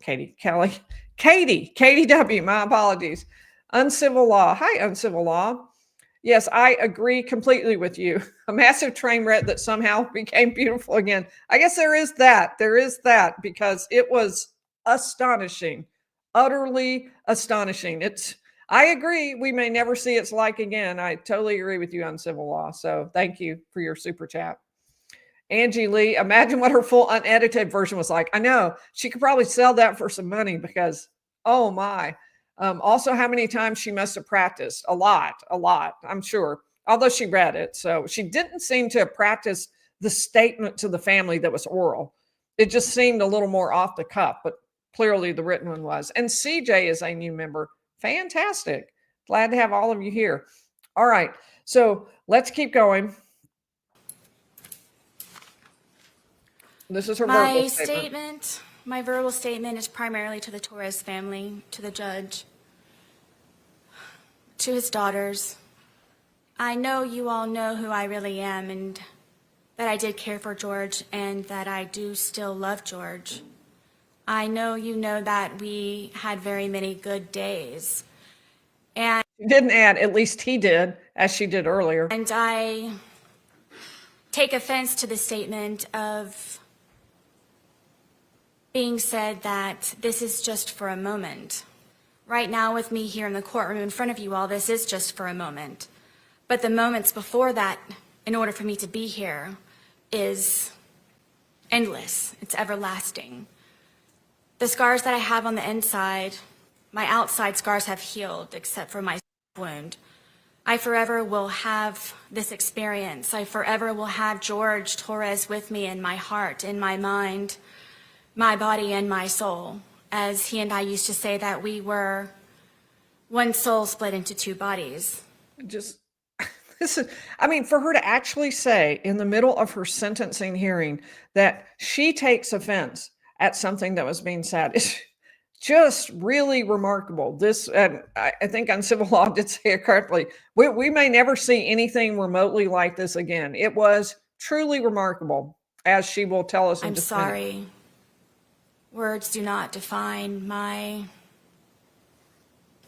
Kelly. Katie W. My apologies. Uncivil law. Hi, uncivil law. Yes, I agree completely with you. A massive train wreck that somehow became beautiful again. I guess there is that. There is that because it was astonishing, utterly astonishing. I agree. We may never see its like again. I totally agree with you on civil law. So thank you for your super chat. Angie Lee, imagine what her full unedited version was like. I know she could probably sell that for some money because, oh my. Also, how many times she must have practiced? A lot, I'm sure. Although she read it. So she didn't seem to have practiced the statement to the family that was oral. It just seemed a little more off the cuff, but clearly the written one was. And CJ is a new member. Fantastic. Glad to have all of you here. All right. So let's keep going. This is her verbal statement. My verbal statement is primarily to the Torres family, to the judge, to his daughters. I know you all know who I really am and that I did care for George and that I do still love George. I know you know that we had very many good days. And she didn't add, at least he did, as she did earlier. And I take offense to the statement of being said that this is just for a moment. Right now with me here in the courtroom in front of you all, this is just for a moment. But the moments before that, in order for me to be here, is endless. It's everlasting. The scars that I have on the inside, my outside scars have healed except for my wound. I forever will have this experience. I forever will have George Torres with me in my heart, in my mind, my body and my soul, as he and I used to say that we were one soul split into two bodies. Just, this is, I mean, for her to actually say in the middle of her sentencing hearing that she takes offense at something that was being said is just really remarkable. This, I think on civil law did say it correctly. We may never see anything remotely like this again. It was truly remarkable, as she will tell us in I'm just a minute. sorry. Words do not define my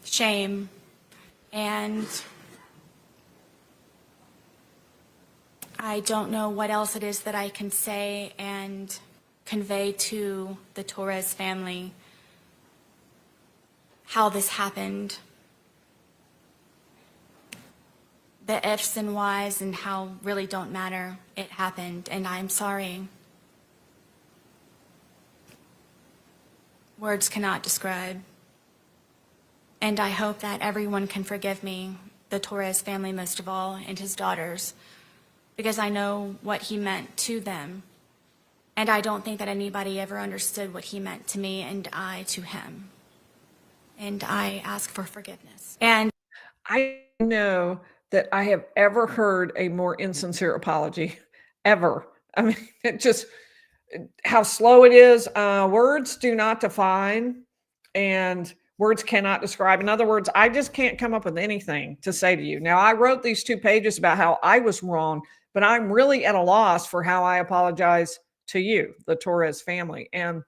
shame, and I don't know what else it is that I can say and convey to the Torres family how this happened. The ifs and whys and how really don't matter. It happened, and I'm sorry. Words cannot describe. And I hope that everyone can forgive me, the Torres family most of all, and his daughters, because I know what he meant to them. And I don't think that anybody ever understood what he meant to me and I to him. And I ask for forgiveness. And I know that I have ever heard a more insincere apology, ever. I mean, it just, how slow it is. Words do not define and words cannot describe. In other words, I just can't come up with anything to say to you. Now, I wrote these 2 pages about how I was wrong, but I'm really at a loss for how I apologize to you, the Torres family. And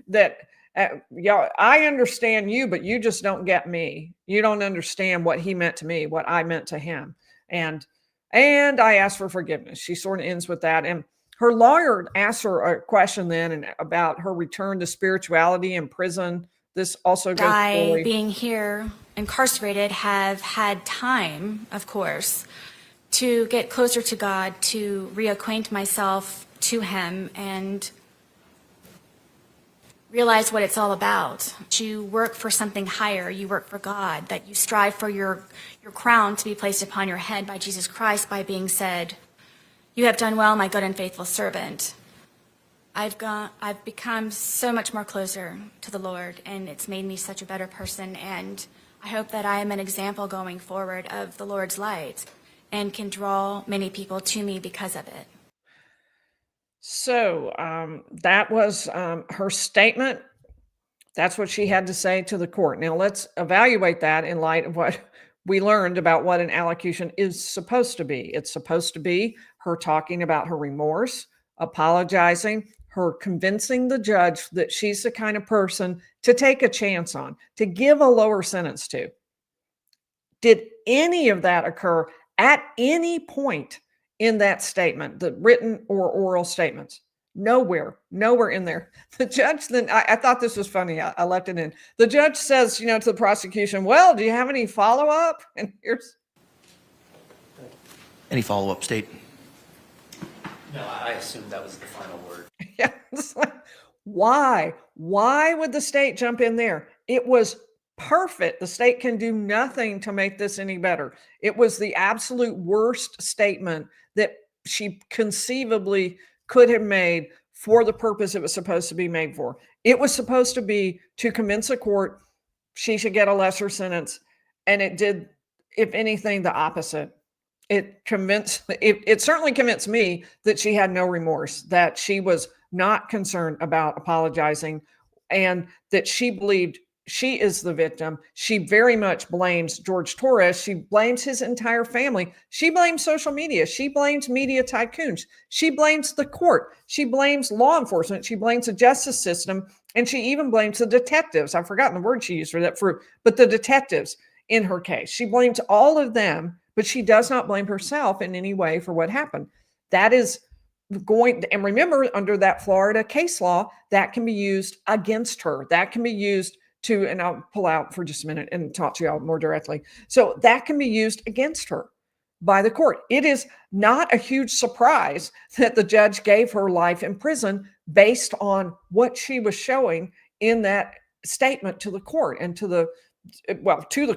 that, I understand you, but you just don't get me. You don't understand what he meant to me, what I meant to him. And I asked for forgiveness. She sort of ends with that. And her lawyer asked her a question then about her return to spirituality in prison. This also goes I, being here incarcerated, have had time, of course, to get closer to God, to reacquaint myself to him and realize what it's all about. You work for something higher. You work for God, that you strive for your crown to be placed upon your head by Jesus Christ by being said, "You have done well, my good and faithful servant." I've become so much more closer to the Lord, and it's made me such a better person. And I hope that I am an example going forward of the Lord's light and can draw many people to me because of it. So that was her statement. That's what she had to say to the court. Now let's evaluate that in light of what we learned about what an allocution is supposed to be. It's supposed to be her talking about her remorse, apologizing, her convincing the judge that she's the kind of person to take a chance on, to give a lower sentence to. Did any of that occur at any point in that statement, the written or oral statements? Nowhere in there. The judge then, I thought this was funny. I left it in. The judge says, to the prosecution, well, do you have any follow-up? And here's. Any follow-up, State? No, I assumed that was the final word. Yeah. It's like, why? Why would the state jump in there? It was perfect. The state can do nothing to make this any better. It was the absolute worst statement that she conceivably could have made for the purpose it was supposed to be made for. It was supposed to be to convince a court she should get a lesser sentence, and it did, if anything, the opposite. It certainly convinced me that she had no remorse, that she was not concerned about apologizing, and that she believed she is the victim. She very much blames George Torres. She blames his entire family. She blames social media. She blames media tycoons. She blames the court. She blames law enforcement. She blames the justice system. And she even blames the detectives. I've forgotten the word she used for that, but the detectives in her case. She blames all of them, but she does not blame herself in any way for what happened. That is and remember, under that Florida case law, that can be used against her. That can be used and I'll pull out for just a minute and talk to y'all more directly. So that can be used against her by the court. It is not a huge surprise that the judge gave her life in prison based on what she was showing in that statement to the court and to the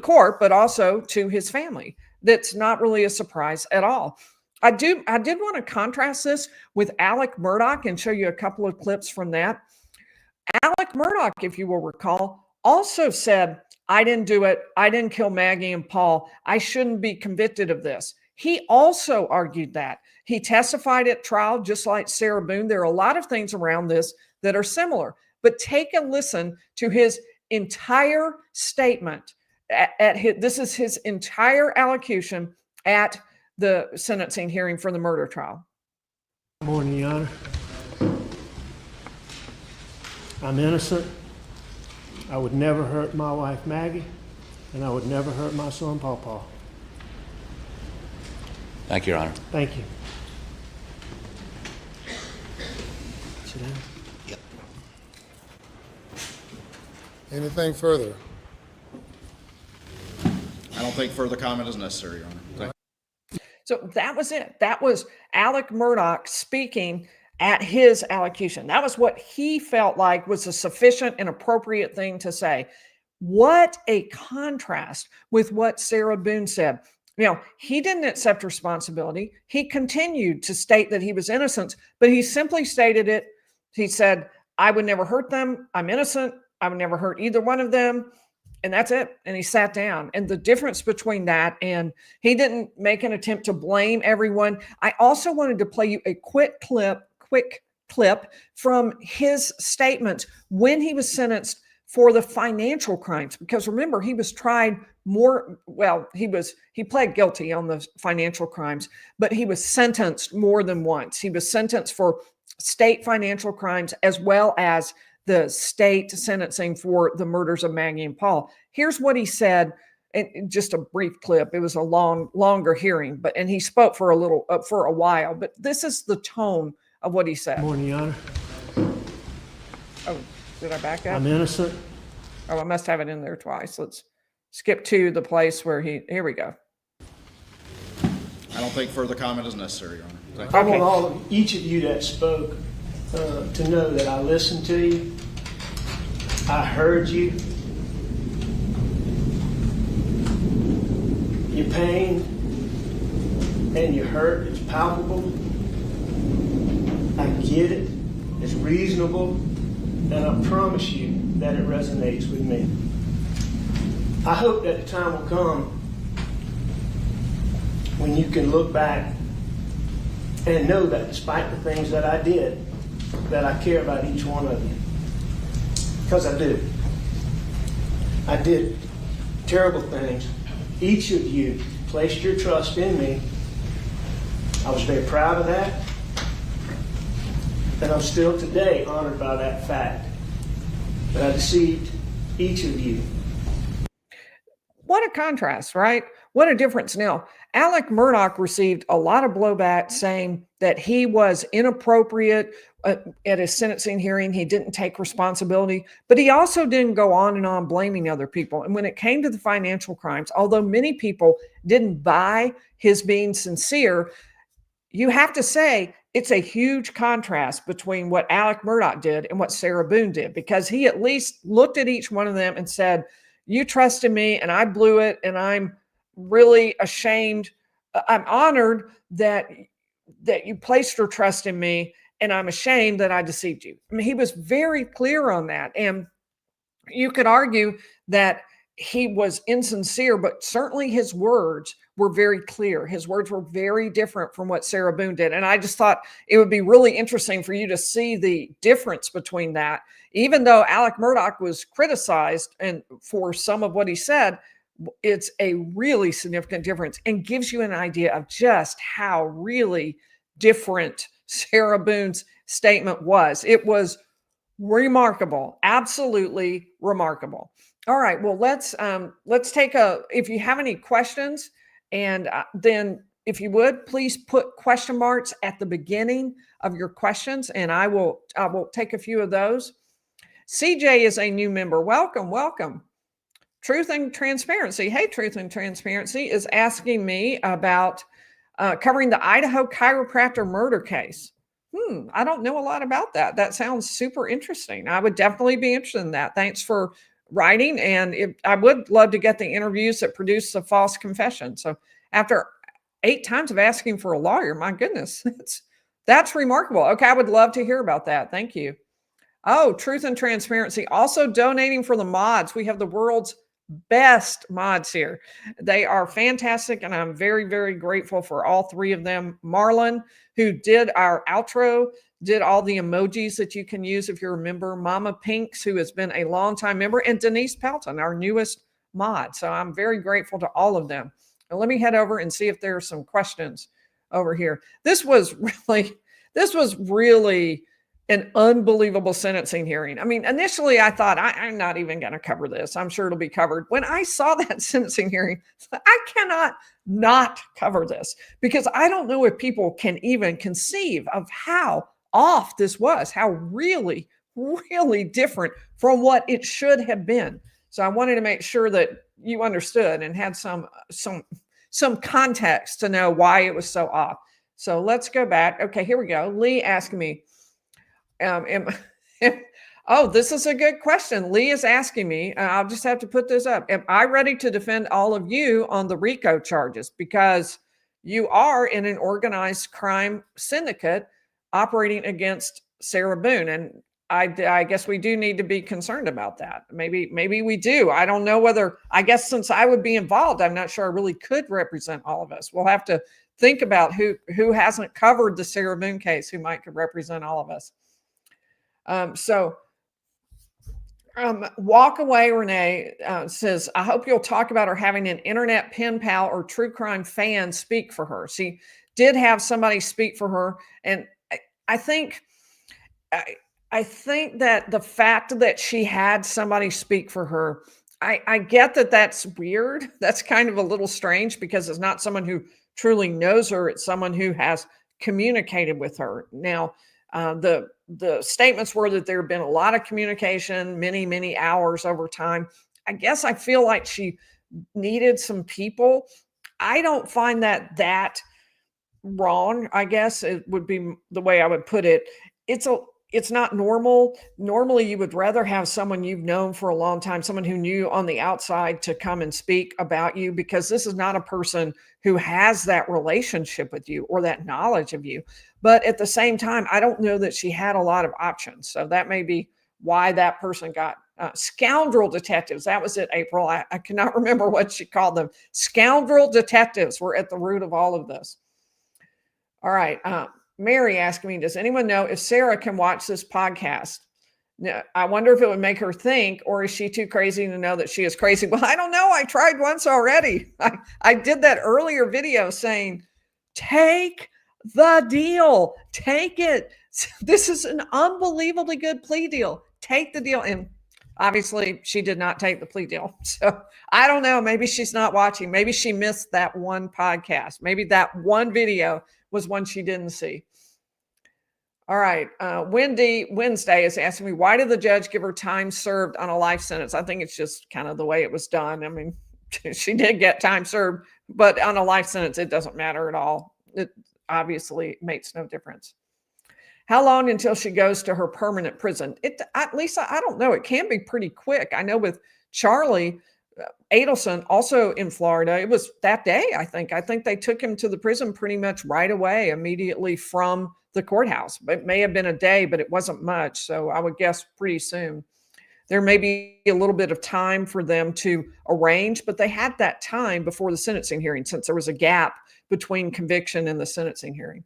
court, but also to his family. That's not really a surprise at all. I did want to contrast this with Alec Murdaugh and show you a couple of clips from that. Alec Murdaugh, if you will recall, also said, I didn't do it. I didn't kill Maggie and Paul. I shouldn't be convicted of this. He also argued that. He testified at trial, just like Sarah Boone. There are a lot of things around this that are similar, but take a listen to his entire statement. This is his entire allocution at the sentencing hearing for the murder trial. Good morning, Your Honor. I'm innocent. I would never hurt my wife, Maggie, and I would never hurt my son, Paul. Thank you, Your Honor. Thank you. Sit down. Yep. Anything further? I don't think further comment is necessary, Your Honor. So that was it. That was Alec Murdaugh speaking at his allocution. That was what he felt like was a sufficient and appropriate thing to say. What a contrast with what Sarah Boone said. He didn't accept responsibility. He continued to state that he was innocent, but he simply stated it. He said, I would never hurt them. I'm innocent. I would never hurt either one of them. And that's it. And he sat down. And the difference between that and he didn't make an attempt to blame everyone. I also wanted to play you a quick clip from his statement when he was sentenced for the financial crimes, because remember, he was tried he pled guilty on the financial crimes, but he was sentenced more than once. He was sentenced for state financial crimes as well as the state sentencing for the murders of Maggie and Paul. Here's what he said. And just a brief clip. It was a longer hearing, and he spoke for a while, but this is the tone of what he said. Good morning, Your Honor. Oh, did I back up? I'm innocent. Oh, I must have it in there twice. Let's skip to the place where here we go. I don't think further comment is necessary, Your Honor. I want each of you that spoke to know that I listened to you. I heard you. Your pain and your hurt is palpable. I get it. It's reasonable. And I promise you that it resonates with me. I hope that the time will come when you can look back and know that despite the things that I did, that I care about each one of you. Because I do. I did terrible things, Each of you placed your trust in me. I was very proud of that. And I'm still today honored by that fact. But I deceived each of you. What a contrast, right? What a difference. Now, Alec Murdaugh received a lot of blowback saying that he was inappropriate at his sentencing hearing. He didn't take responsibility, but he also didn't go on and on blaming other people. And when it came to the financial crimes, although many people didn't buy his being sincere, you have to say it's a huge contrast between what Alec Murdaugh did and what Sarah Boone did, because he at least looked at each one of them and said, you trusted me and I blew it, and I'm really ashamed. I'm honored that you placed your trust in me, and I'm ashamed that I deceived you. I mean, he was very clear on that. And you could argue that he was insincere, but certainly his words were very clear. His words were very different from what Sarah Boone did. And I just thought it would be really interesting for you to see the difference between that. Even though Alec Murdaugh was criticized and for some of what he said, it's a really significant difference and gives you an idea of just how really different Sarah Boone's statement was. It was remarkable, absolutely remarkable. All right, well, let's take if you have any questions, and then if you would, please put question marks at the beginning of your questions, and I will take a few of those. CJ is a new member. Welcome, welcome. Truth and Transparency. Hey, Truth and Transparency is asking me about covering the Idaho chiropractor murder case. I don't know a lot about that. That sounds super interesting. I would definitely be interested in that. Thanks for writing. And I would love to get the interviews that produce the false confession. So after 8 times of asking for a lawyer, my goodness, that's remarkable. Okay, I would love to hear about that. Thank you. Oh, Truth and Transparency. Also donating for the mods. We have the world's best mods here. They are fantastic, and I'm very, very grateful for all 3 of them. Marlon, who did our outro, did all the emojis that you can use if you're a member. Mamapinks, who has been a longtime member, and Denisepelton, our newest mod. So I'm very grateful to all of them. Now let me head over and see if there are some questions over here. This was really an unbelievable sentencing hearing. I mean, initially I thought, I'm not even going to cover this. I'm sure it'll be covered. When I saw that sentencing hearing, I cannot not cover this, because I don't know if people can even conceive of how off this was, how really, really different from what it should have been. So I wanted to make sure that you understood and had some context to know why it was so off. So let's go back. Okay, here we go. Lee asking me, oh, this is a good question. Lee is asking me, I'll just have to put this up. Am I ready to defend all of you on the RICO charges? Because you are in an organized crime syndicate operating against Sarah Boone. And I guess we do need to be concerned about that. Maybe we do. I don't know whether, I guess since I would be involved, I'm not sure I really could represent all of us. We'll have to think about who hasn't covered the Sarah Boone case, who might could represent all of us. Walk Away Renee says, I hope you'll talk about her having an internet pen pal or true crime fan speak for her. She did have somebody speak for her. And I think that the fact that she had somebody speak for her, I get that that's weird. That's kind of a little strange, because it's not someone who truly knows her. It's someone who has communicated with her. Now, the statements were that there had been a lot of communication, many, many hours over time. I guess I feel like she needed some people. I don't find that wrong, I guess it would be the way I would put it. It's not normal. Normally, you would rather have someone you've known for a long time, someone who knew on the outside, to come and speak about you, because this is not a person who has that relationship with you or that knowledge of you. But at the same time, I don't know that she had a lot of options. So that may be why that person got scoundrel detectives. That was it, April. I cannot remember what she called them. Scoundrel detectives were at the root of all of this. All right. Mary asking me, does anyone know if Sarah can watch this podcast? Now, I wonder if it would make her think, or is she too crazy to know that she is crazy? Well, I don't know. I tried once already. I did that earlier video saying, take the deal, take it. This is an unbelievably good plea deal. Take the deal. And obviously she did not take the plea deal. So I don't know. Maybe she's not watching. Maybe she missed that one podcast. Maybe that one video was one she didn't see. All right. Wendy Wednesday is asking me, why did the judge give her time served on a life sentence? I think it's just kind of the way it was done. I mean, she did get time served, but on a life sentence, it doesn't matter at all. It obviously makes no difference. How long until she goes to her permanent prison? Lisa, I don't know. It can be pretty quick. I know with Charlie Adelson, also in Florida, it was that day, I think. I think they took him to the prison pretty much right away, immediately from the courthouse. It may have been a day, but it wasn't much. So I would guess pretty soon. There may be a little bit of time for them to arrange, but they had that time before the sentencing hearing, since there was a gap between conviction and the sentencing hearing.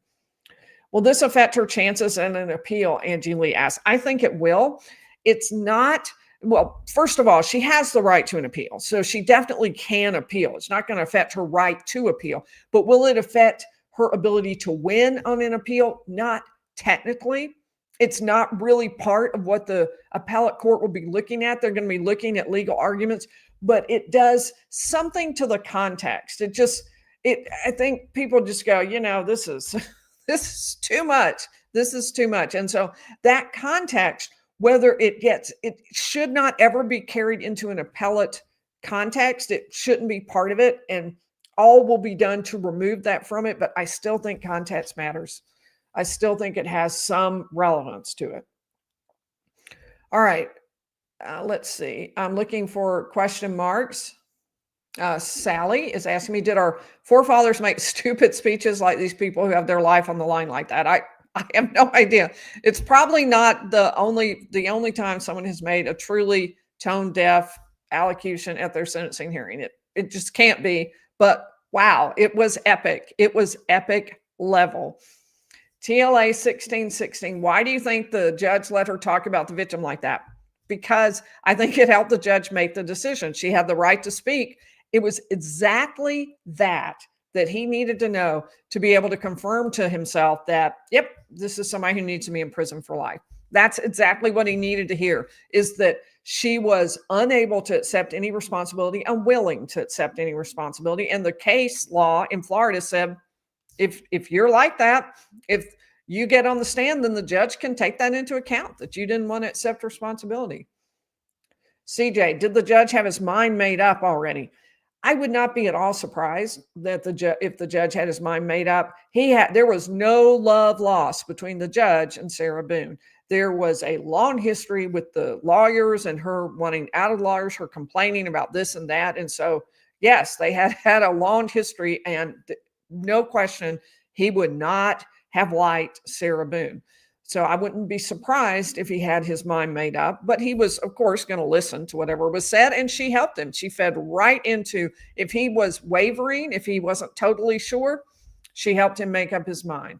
Will this affect her chances in an appeal? Angie Lee asks. I think it will. It's not. Well, first of all, she has the right to an appeal. So she definitely can appeal. It's not going to affect her right to appeal. But will it affect her ability to win on an appeal? Not technically. It's not really part of what the appellate court will be looking at. They're going to be looking at legal arguments, but it does something to the context. I think people just go, this is too much. This is too much. And so that context, whether it should not ever be carried into an appellate context. It shouldn't be part of it. And all will be done to remove that from it. But I still think context matters. I still think it has some relevance to it. All right. Let's see. I'm looking for question marks. Sally is asking me, did our forefathers make stupid speeches like these people who have their life on the line like that? I have no idea. It's probably not the only time someone has made a truly tone deaf allocution at their sentencing hearing. It just can't be. But wow, it was epic. It was epic level. TLA 1616. Why do you think the judge let her talk about the victim like that? Because I think it helped the judge make the decision. She had the right to speak. It was exactly that he needed to know to be able to confirm to himself that, yep, this is somebody who needs to be in prison for life. That's exactly what he needed to hear, is that she was unable to accept any responsibility, unwilling to accept any responsibility. And the case law in Florida said, if you're like that, if you get on the stand, then the judge can take that into account, that you didn't want to accept responsibility. CJ, did the judge have his mind made up already? I would not be at all surprised that if the judge had his mind made up. There was no love lost between the judge and Sarah Boone. There was a long history with the lawyers and her wanting out of lawyers, her complaining about this and that. And so, yes, they had a long history, and no question, he would not have liked Sarah Boone. So I wouldn't be surprised if he had his mind made up, but he was, of course, going to listen to whatever was said, and she helped him. She fed right into, if he was wavering, if he wasn't totally sure, she helped him make up his mind.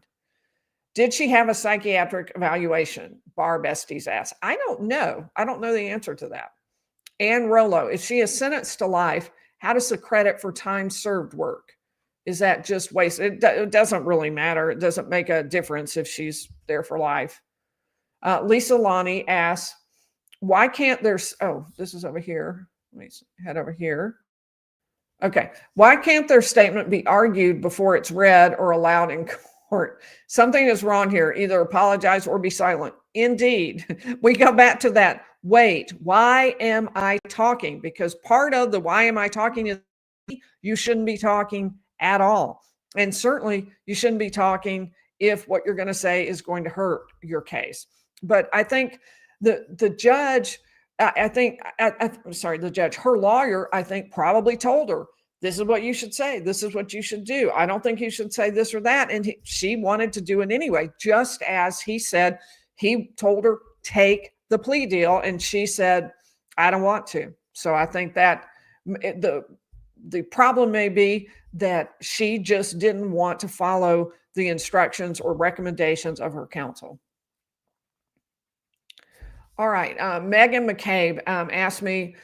Did she have a psychiatric evaluation? Bar Besties asked. I don't know. I don't know the answer to that. Ann Rollo, if she is sentenced to life, how does the credit for time served work? Is that just wasted? It doesn't really matter. It doesn't make a difference if she's there for life. Lisa Lonnie asks, why can't this is over here. Let me head over here. Okay. Why can't their statement be argued before it's read or allowed in court? Something is wrong here. Either apologize or be silent. Indeed. We go back to that. Wait, why am I talking? Because part of the why am I talking is you shouldn't be talking at all. And certainly you shouldn't be talking if what you're going to say is going to hurt your case. But I think the judge, the judge, her lawyer, I think probably told her, this is what you should say. This is what you should do. I don't think you should say this or that. And she wanted to do it anyway, just as he said, he told her, take the plea deal. And she said, I don't want to. So I think that the problem may be that she just didn't want to follow the instructions or recommendations of her counsel. All right. Megan McCabe asked me,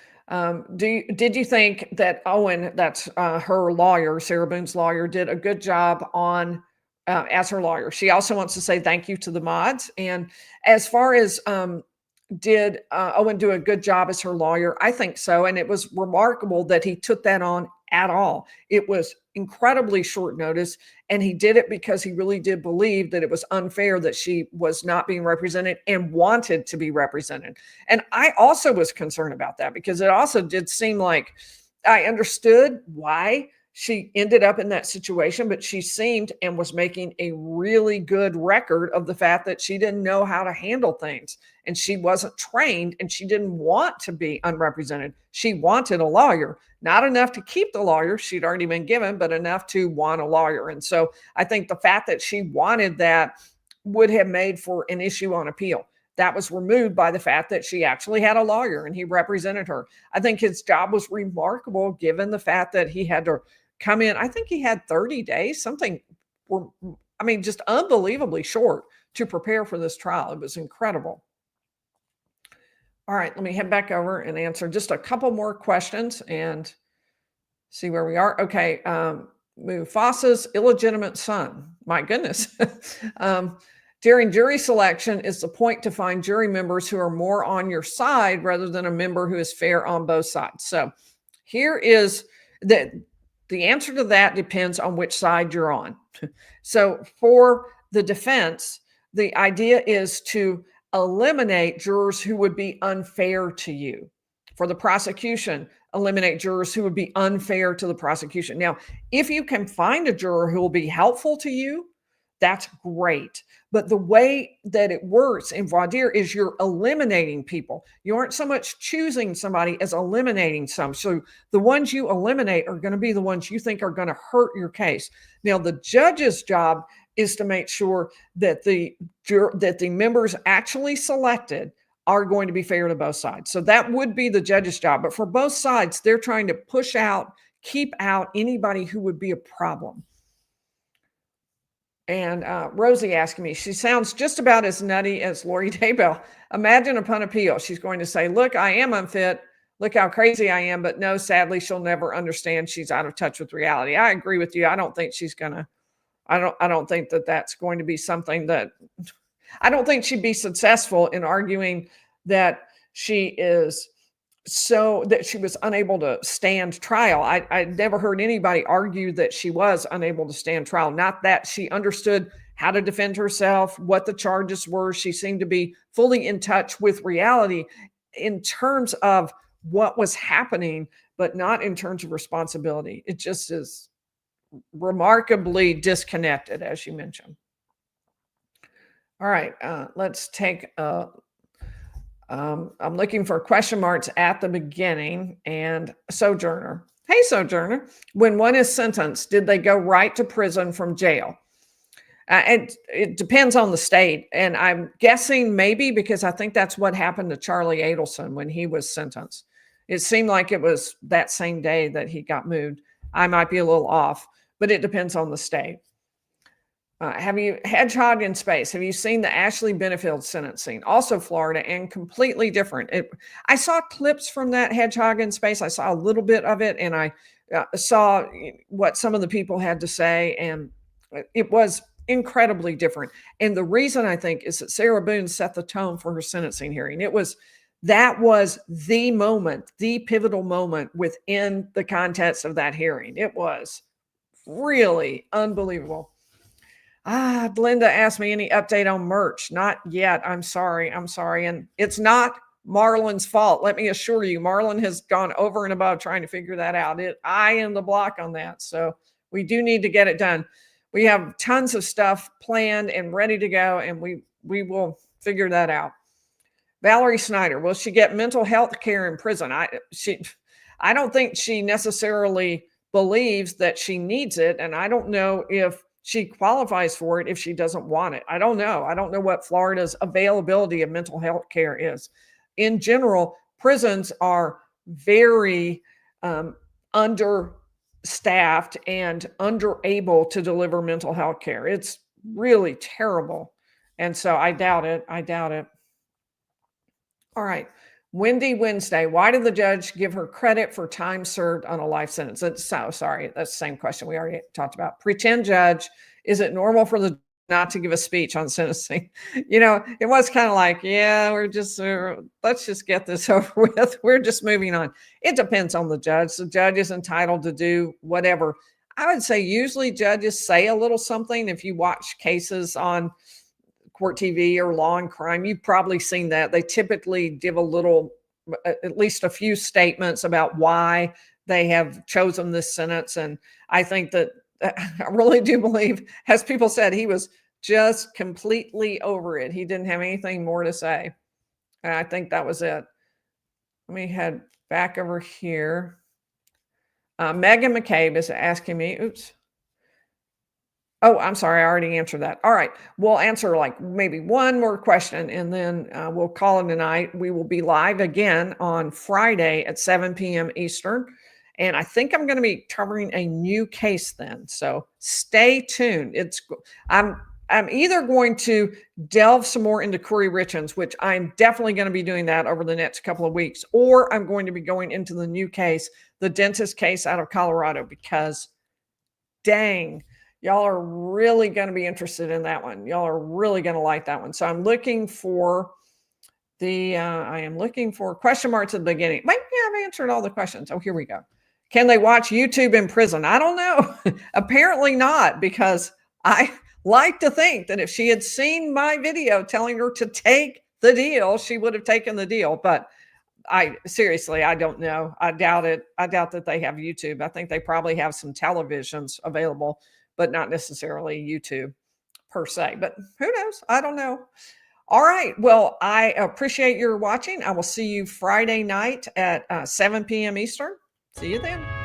did you think that Owen, that's her lawyer, Sarah Boone's lawyer, did a good job on as her lawyer? She also wants to say thank you to the mods. And as far as did Owen do a good job as her lawyer? I think so. And it was remarkable that he took that on at all. It was incredibly short notice. And he did it because he really did believe that it was unfair that she was not being represented and wanted to be represented. And I also was concerned about that because it also did seem like I understood why she ended up in that situation, but she seemed and was making a really good record of the fact that she didn't know how to handle things and she wasn't trained and she didn't want to be unrepresented. She wanted a lawyer, not enough to keep the lawyer she'd already been given, but enough to want a lawyer. And so I think the fact that she wanted that would have made for an issue on appeal. That was removed by the fact that she actually had a lawyer and he represented her. I think his job was remarkable given the fact that he had to come in. I think he had 30 days, something, just unbelievably short to prepare for this trial. It was incredible. All right, let me head back over and answer just a couple more questions and see where we are. Okay, Mufasa's illegitimate son. My goodness. During jury selection, is the point to find jury members who are more on your side rather than a member who is fair on both sides. So here is the answer to that depends on which side you're on. So for the defense, the idea is to eliminate jurors who would be unfair to you. For the prosecution, eliminate jurors who would be unfair to the prosecution. Now, if you can find a juror who will be helpful to you, that's great. But the way that it works in voir dire is you're eliminating people. You aren't so much choosing somebody as eliminating some. So the ones you eliminate are going to be the ones you think are going to hurt your case. Now, the judge's job is to make sure that the members actually selected are going to be fair to both sides. So that would be the judge's job. But for both sides, they're trying to push out, keep out anybody who would be a problem. And Rosie asking me, she sounds just about as nutty as Lori Daybell. Imagine upon appeal, she's going to say, look, I am unfit. Look how crazy I am. But no, sadly, she'll never understand. She's out of touch with reality. I agree with you. I don't think she's going to, I don't think that that's going to be something that, I don't think she'd be successful in arguing that she is so that she was unable to stand trial. I never heard anybody argue that she was unable to stand trial. Not that she understood how to defend herself, what the charges were. She seemed to be fully in touch with reality in terms of what was happening, but not in terms of responsibility. It just is remarkably disconnected, as you mentioned. All right, let's take I'm looking for question marks at the beginning. And Sojourner. Hey, Sojourner. When one is sentenced, did they go right to prison from jail? It depends on the state. And I'm guessing maybe because I think that's what happened to Charlie Adelson when he was sentenced. It seemed like it was that same day that he got moved. I might be a little off, but it depends on the state. Have you Hedgehog in Space? Have you seen the Ashley Benefield sentencing? Also Florida and completely different. I saw clips from that Hedgehog in Space. I saw a little bit of it and I saw what some of the people had to say. And it was incredibly different. And the reason I think is that Sarah Boone set the tone for her sentencing hearing. That was the moment, the pivotal moment within the context of that hearing. It was really unbelievable. Belinda asked me any update on merch. Not yet. I'm sorry. And it's not Marlon's fault. Let me assure you, Marlon has gone over and above trying to figure that out. I am the block on that. So we do need to get it done. We have tons of stuff planned and ready to go, and we will figure that out. Valerie Snyder, will she get mental health care in prison? I don't think she necessarily believes that she needs it, and I don't know if she qualifies for it if she doesn't want it. I don't know. I don't know what Florida's availability of mental health care is. In general, prisons are very understaffed and unable to deliver mental health care. It's really terrible. And so I doubt it. All right. Wendy Wednesday. Why did the judge give her credit for time served on a life sentence? Sorry, that's the same question we already talked about. Pretend judge. Is it normal for the not to give a speech on sentencing? It was kind of like, yeah, let's just get this over with. We're just moving on. It depends on the judge. The judge is entitled to do whatever. I would say usually judges say a little something. If you watch cases on court TV or Law and Crime, you've probably seen that. They typically give a little, at least a few statements about why they have chosen this sentence. And I think that I really do believe, as people said, he was just completely over it. He didn't have anything more to say. And I think that was it. Let me head back over here. Megan McCabe is asking me, oops. Oh, I'm sorry. I already answered that. All right. We'll answer like maybe one more question and then we'll call it a night. We will be live again on Friday at 7 p.m. Eastern. And I think I'm going to be covering a new case then. So stay tuned. I'm either going to delve some more into Corey Richens, which I'm definitely going to be doing that over the next couple of weeks, or I'm going to be going into the new case, the dentist case out of Colorado, because dang, y'all are really going to be interested in that one. Y'all are really going to like that one. So I'm looking for I am looking for question marks at the beginning. Maybe I've answered all the questions. Oh, here we go. Can they watch YouTube in prison? I don't know. Apparently not, because I like to think that if she had seen my video telling her to take the deal, she would have taken the deal. But I don't know. I doubt it. I doubt that they have YouTube. I think they probably have some televisions available, but not necessarily YouTube per se. But who knows? I don't know. All right. Well, I appreciate your watching. I will see you Friday night at 7 p.m. Eastern. See you then.